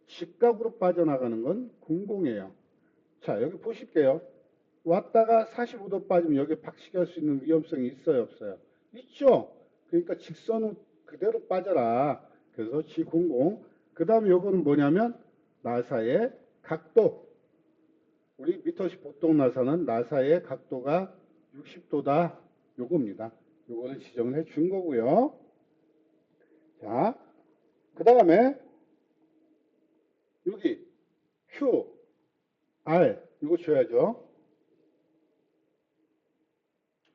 직각으로 빠져나가는 건 00이에요. 자, 여기 보실게요. 왔다가 45도 빠지면 여기 박치기 할 수 있는 위험성이 있어요, 없어요? 있죠. 그러니까 직선은 그대로 빠져라. 그래서 G00. 그 다음에 요거는 뭐냐면 나사의 각도. 우리 미터십 보통 나사는 나사의 각도가 60도다. 요겁니다. 요거를 지정을 해 준 거고요. 자, 그 다음에 여기 Q, R 이거 줘야죠.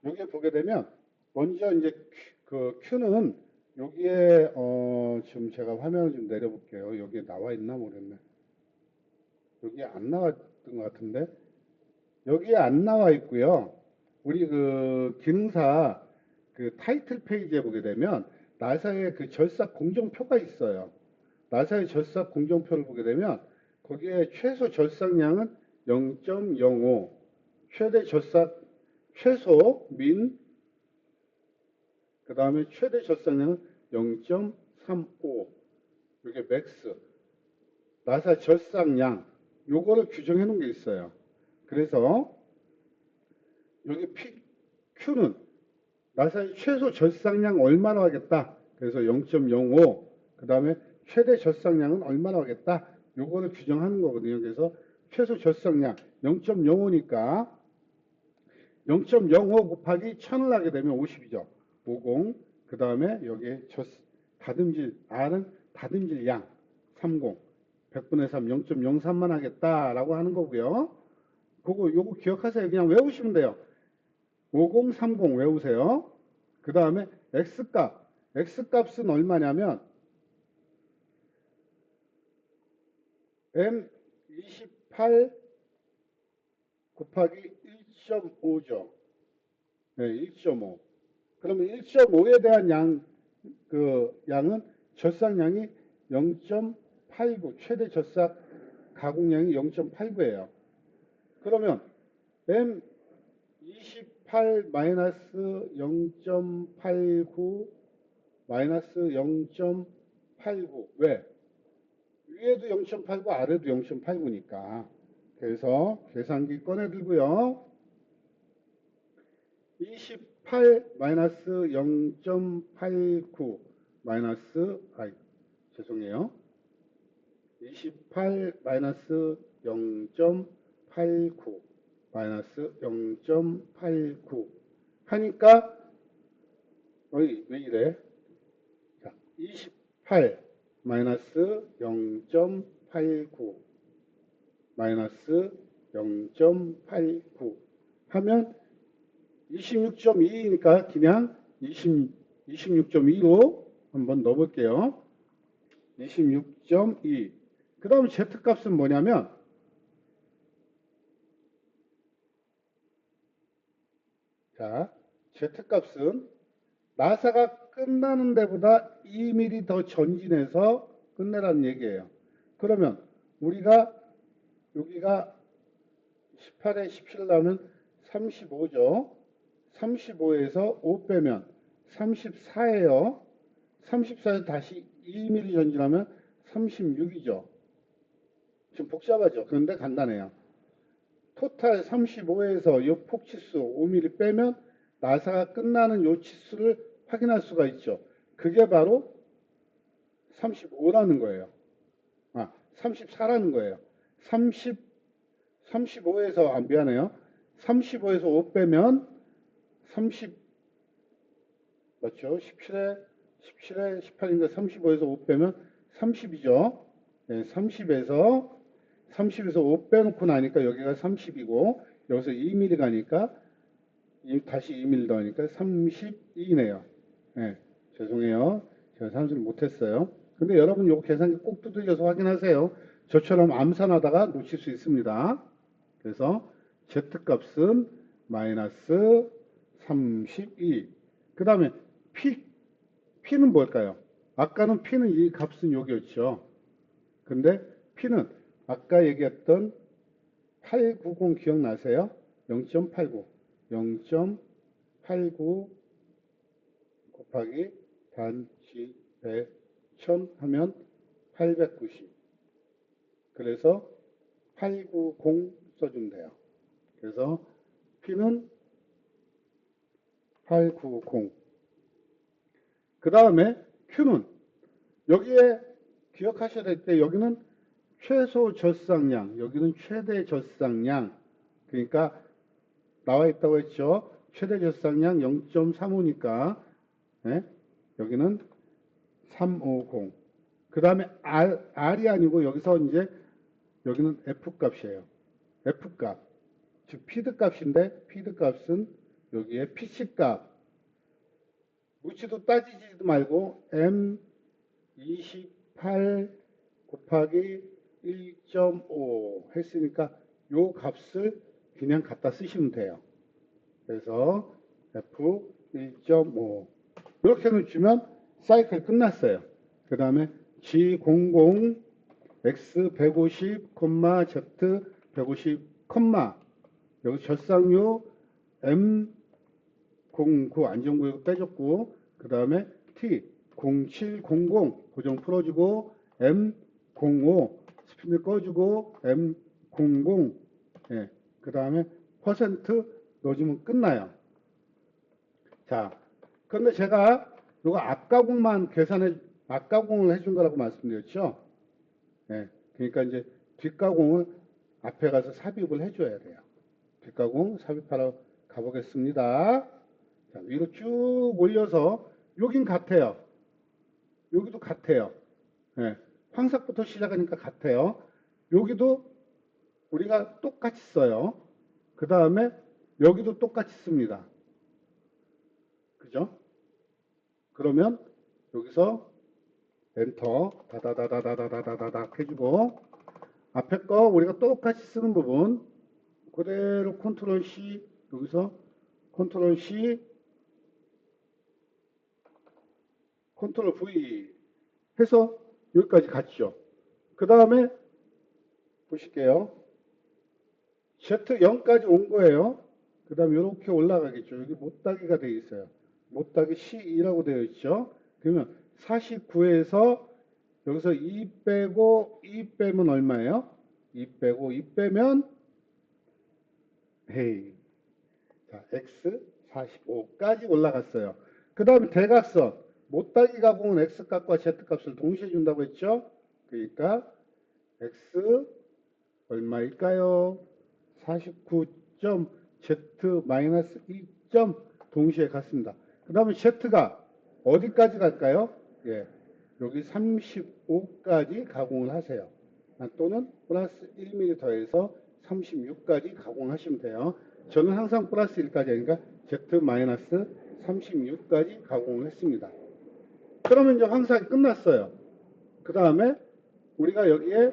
여기에 보게 되면 먼저 이제 그 Q는 여기에 지금 제가 화면을 좀 내려볼게요. 여기에 나와 있나 모르겠네. 여기에 안 나왔던 것 같은데 여기에 안 나와 있고요. 우리 그 기능사 그 타이틀 페이지에 보게 되면 나사의 그 절삭 공정표가 있어요. 나사의 절삭 공정표를 보게 되면 거기에 최소 절삭량은 0.05, 최대 절삭 최소 민, 그 다음에 최대 절삭량은 0.35, 이게 맥스, 나사 절삭량, 요거를 규정해 놓은 게 있어요. 그래서 여기 Q는 나사의 최소 절삭량 얼마나 하겠다. 그래서 0.05, 그 다음에 최대 절삭량은 얼마나 하겠다. 요거를 규정하는 거거든요. 그래서 최소 젖성량 0.05니까 0.05 곱하기 1000을 하게 되면 50이죠. 50. 그 다음에 여기에 다듬질, R은 다듬질 양 30. 100분의 3, 0.03만 하겠다라고 하는 거고요. 요거 기억하세요. 그냥 외우시면 돼요. 5030 외우세요. 그 다음에 X값. X값은 얼마냐면 M28 곱하기 1.5죠. 네, 1.5. 그러면 1.5에 대한 양은 젖삭량이 0.89, 최대 젖삭 가공량이 0.89예요. 그러면 M28 마이너스 0.89 마이너스 0.89. 왜? 위에도 0.89, 아래도 0.89니까. 그래서 계산기 꺼내 들고요. 28 마이너스 0.89 마이너스, 죄송해요. 28 마이너스 0.89 마이너스 0.89 하니까, 왜 이래? 자, 28 마이너스 0.89 마이너스 0.89 하면 26.2니까 그냥 26.2로 한번 넣어볼게요. 26.2. 그 다음 Z값은 뭐냐면, 자, Z값은 나사가 끝나는 데보다 2mm 더 전진해서 끝내라는 얘기예요. 그러면 우리가 여기가 18에 17 나면 35죠. 35에서 5 빼면 34예요. 34에서 다시 2mm 전진하면 36이죠. 좀 복잡하죠. 그런데 간단해요. 토탈 35에서 이 폭치수 5mm 빼면 나사가 끝나는 이 치수를 확인할 수가 있죠. 그게 바로 35라는 거예요. 34라는 거예요. 35에서, 미안해요. 35에서 5 빼면 30, 맞죠? 17에 18인가 35에서 5 빼면 30이죠. 네, 30에서 5 빼놓고 나니까 여기가 30이고, 여기서 2mm 가니까, 다시 2mm 더하니까 32네요. 네, 죄송해요. 제가 산수를 못했어요. 근데 여러분 요 계산기 꼭 두들겨서 확인하세요. 저처럼 암산하다가 놓칠 수 있습니다. 그래서 Z값은 마이너스 32. 그 다음에 P는 뭘까요? 아까는 P는 이 값은 여기였죠. 근데 P는 아까 얘기했던 890 기억나세요? 0.89. 0.89 곱하기 단지 100, 1000 하면 890. 그래서 890 써주면 돼요. 그래서 P는 890. 그 다음에 Q는 여기에 기억하셔야 될 때 여기는 최소 젖삭량, 여기는 최대 젖삭량. 그러니까 나와 있다고 했죠. 최대 젖삭량 0.35니까 여기는 350. 그 다음에 R이 아니고 여기서 이제 여기는 F값이에요. F값. 즉 피드값인데 피드값은 여기에 PC값. 묻지도 따지지도 말고 M28 곱하기 1.5 했으니까 요 값을 그냥 갖다 쓰시면 돼요. 그래서 F 1.5 이렇게 놓치면 사이클 끝났어요. 그 다음에 G00 X 150, Z 150, 여기 젖상류 M09 안전구역 빼줬고, 그 다음에 T 0700 고정 풀어주고, M05 스피드 꺼주고, M00 그 다음에 퍼센트 넣어주면 끝나요. 자, 그런데 제가 이거 앞가공만 앞가공을 해준 거라고 말씀드렸죠. 그러니까 이제 뒷가공을 앞에 가서 삽입을 해줘야 돼요. 뒷가공 삽입하러 가보겠습니다. 자, 위로 쭉 올려서 여긴 같아요. 여기도 같아요. 네, 황삭부터 시작하니까 같아요. 여기도 우리가 똑같이 써요. 그 다음에 여기도 똑같이 씁니다. 그죠? 그러면 여기서 엔터 다다다다다다다다닥 해주고 앞에 거 우리가 똑같이 쓰는 부분 그대로 컨트롤 C 여기서 컨트롤 C 컨트롤 V 해서 여기까지 갔죠. 그 다음에 보실게요. Z0까지 온 거예요. 그 다음에 이렇게 올라가겠죠. 여기 못따기가 되어 있어요. 못따기 C2라고 되어 있죠. 그러면 49에서 여기서 2 빼고 2 빼면 얼마예요? 2 빼고 2 빼면 헤이. 자, X 45까지 올라갔어요. 그 다음에 대각선. 못따기 가공은 X값과 Z값을 동시에 준다고 했죠? 그러니까 X 얼마일까요? 49점 Z-2점 동시에 갔습니다. 그 다음에 Z가 어디까지 갈까요? 예, 여기 35까지 가공을 하세요. 또는 플러스 1mm 더해서 36까지 가공하시면 돼요. 저는 항상 플러스 1까지 하니까 Z-36까지 가공을 했습니다. 그러면 이제 황삭이 끝났어요. 그 다음에 우리가 여기에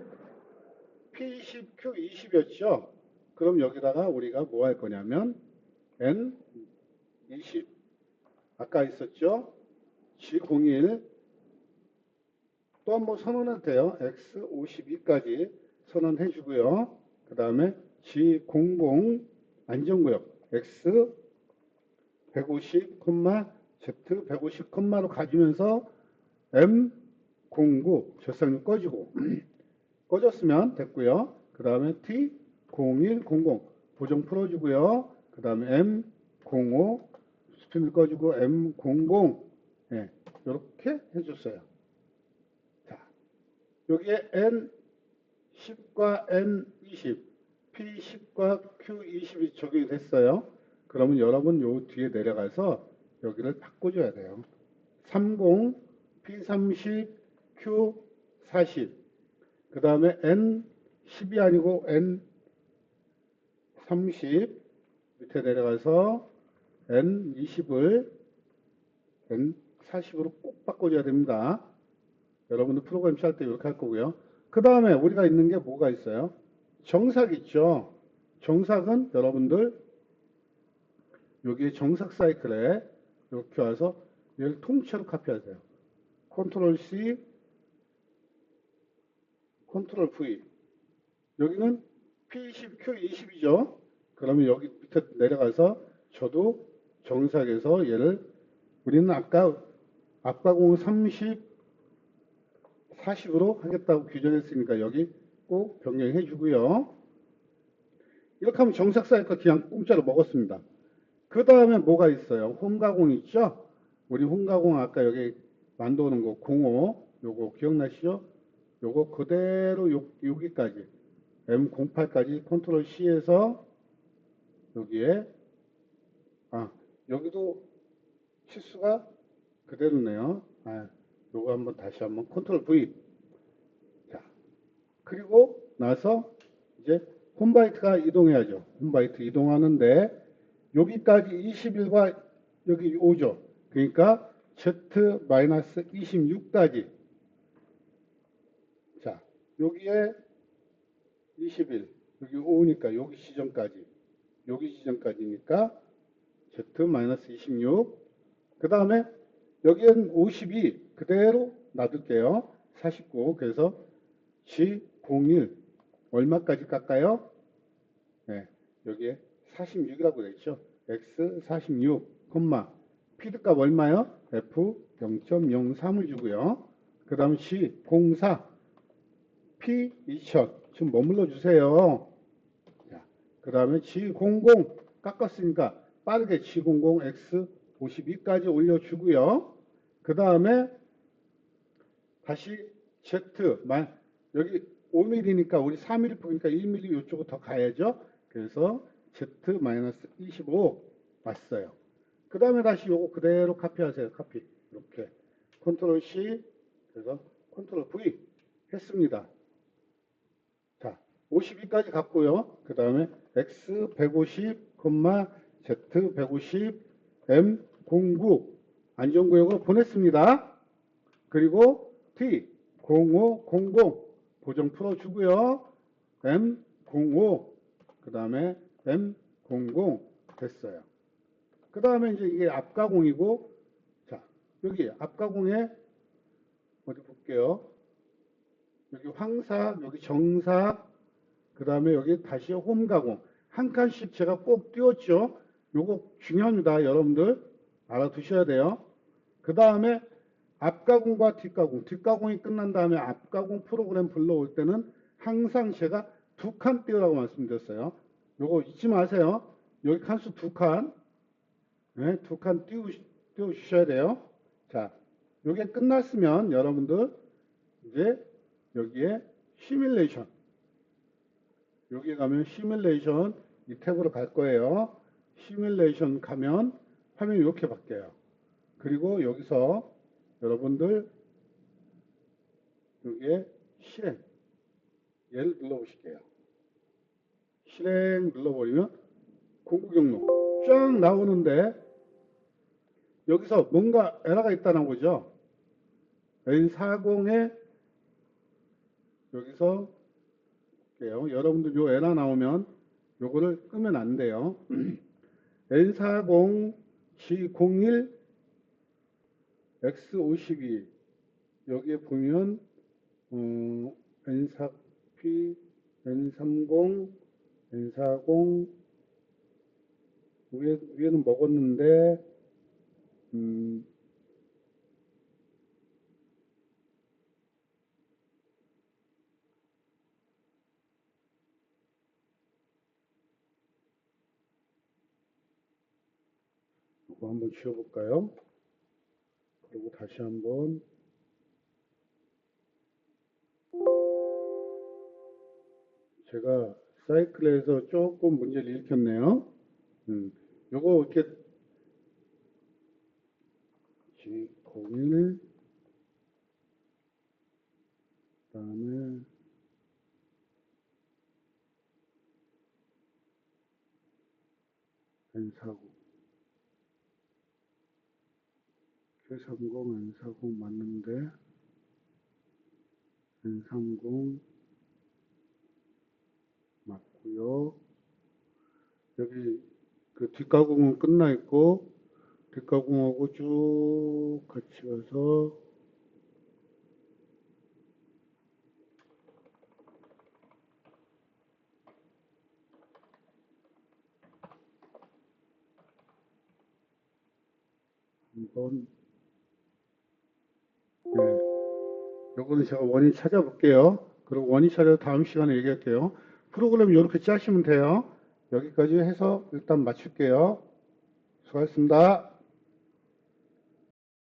P20, Q20이었죠. 그럼 여기다가 우리가 뭐 할 거냐면 N20 아까 있었죠. G01 또 한번 선언해도 돼요. X52까지 선언해 주고요. 그 다음에 G00 안전구역 X150, Z150, 로 가주면서 M09 젖상류 꺼지고 꺼졌으면 됐고요. 그 다음에 T0100 보정 풀어주고요. 그 다음에 M05 스피드 꺼주고 M00 네, 이렇게 해줬어요. 자, 여기에 N10과 N20, P10과 Q20이 적용이 됐어요. 그러면 여러분 요 뒤에 내려가서 여기를 바꿔줘야 돼요. 30, P30, Q40 그 다음에 N10이 아니고 N30 밑에 내려가서 N20을 N40으로 꼭 바꿔줘야 됩니다. 여러분들 프로그램 짤 때 이렇게 할 거고요. 그 다음에 우리가 있는 게 뭐가 있어요? 정삭 있죠. 정삭은 여러분들 여기 정삭 사이클에 이렇게 와서 얘를 통째로 카피하세요. 컨트롤 C, 컨트롤 V. 여기는 P20, Q20이죠. 그러면 여기 밑에 내려가서 저도 정삭에서 얘를 우리는 아까 앞가공 30, 40으로 하겠다고 규정했으니까 여기 꼭 변경해 주고요. 이렇게 하면 정삭 사이클 그냥 공짜로 먹었습니다. 그 다음에 뭐가 있어요? 홈가공 있죠? 우리 홈가공 아까 여기 만들어 놓은 거 05 요거 기억나시죠? 요거 그대로 여기까지 M08까지 컨트롤 C에서 여기에 여기도 치수가 그대로네요. 요거 한번 다시 한번 컨트롤 V. 자, 그리고 나서 이제 홈바이트가 이동해야죠. 홈바이트 이동하는데 여기까지 21과 여기 5죠. 그러니까 Z-26까지. 자, 여기에 21, 여기 5니까 여기 지점까지. 여기 지점까지니까 Z-26. 그 다음에 여기엔 52 그대로 놔둘게요. 49. 그래서 G01 얼마까지 깎아요? 네, 여기에 46이라고 되어 있죠. X46, 피드값 얼마요? F0.03을 주고요. 그 다음 C04, P2000 지금 머물러 주세요. 그 다음에 G00 깎았으니까 빠르게 G00 X52까지 올려주고요. 그 다음에 다시 Z, 여기 5mm니까 우리 4mm 보니까 1mm 이쪽으로 더 가야죠. 그래서 Z-25 왔어요. 그 다음에 다시 요거 그대로 카피하세요. 카피. 이렇게. 컨트롤 C, 그래서 컨트롤 V 했습니다. 자, 52까지 갔고요. 그 다음에 X150, Z150, M09 안전구역으로 보냈습니다. 그리고 T0500 보정 풀어주고요. M05 그 다음에 M00 됐어요. 그 다음에 이제 이게 앞가공이고, 자, 여기 앞가공에 어디 볼게요. 여기 황사, 여기 정사, 그 다음에 여기 다시 홈가공. 한 칸씩 제가 꼭 띄웠죠. 요거 중요합니다. 여러분들 알아두셔야 돼요. 그 다음에 앞가공과 뒷가공. 뒷가공이 끝난 다음에 앞가공 프로그램 불러올 때는 항상 제가 2칸 띄우라고 말씀드렸어요. 요거 잊지 마세요. 여기 칸수 2칸. 네, 2칸 띄워주셔야 돼요. 자, 요게 끝났으면 여러분들 이제 여기에 시뮬레이션. 여기 가면 시뮬레이션 이 탭으로 갈 거예요. 시뮬레이션 가면 화면이 이렇게 바뀌어요. 그리고 여기서 여러분들 여기에 실행 얘를 눌러보실게요. 실행 눌러버리면 공구 경로 쫙 나오는데 여기서 뭔가 에러가 있다는 거죠. N40에 여기서 볼게요. 여러분들 요 에러 나오면 요거를 끄면 안 돼요. N40 G01 X52 여기에 보면 N4P, N30, N40 위에는 먹었는데 이거 한번 지워볼까요? 그리고 다시 한번 제가 사이클에서 조금 문제를 일으켰네요. 요거 이렇게 G01 그다음에 N40 K30 N40 맞는데 N30 맞고요. 여기 그 뒷가공은 끝나 있고 뒷가공하고 쭉 같이 가서 한번 네, 요거는 제가 원인 찾아볼게요. 그리고 원인 찾아서 다음 시간에 얘기할게요. 프로그램 이렇게 짜시면 돼요. 여기까지 해서 일단 마칠게요. 수고하셨습니다.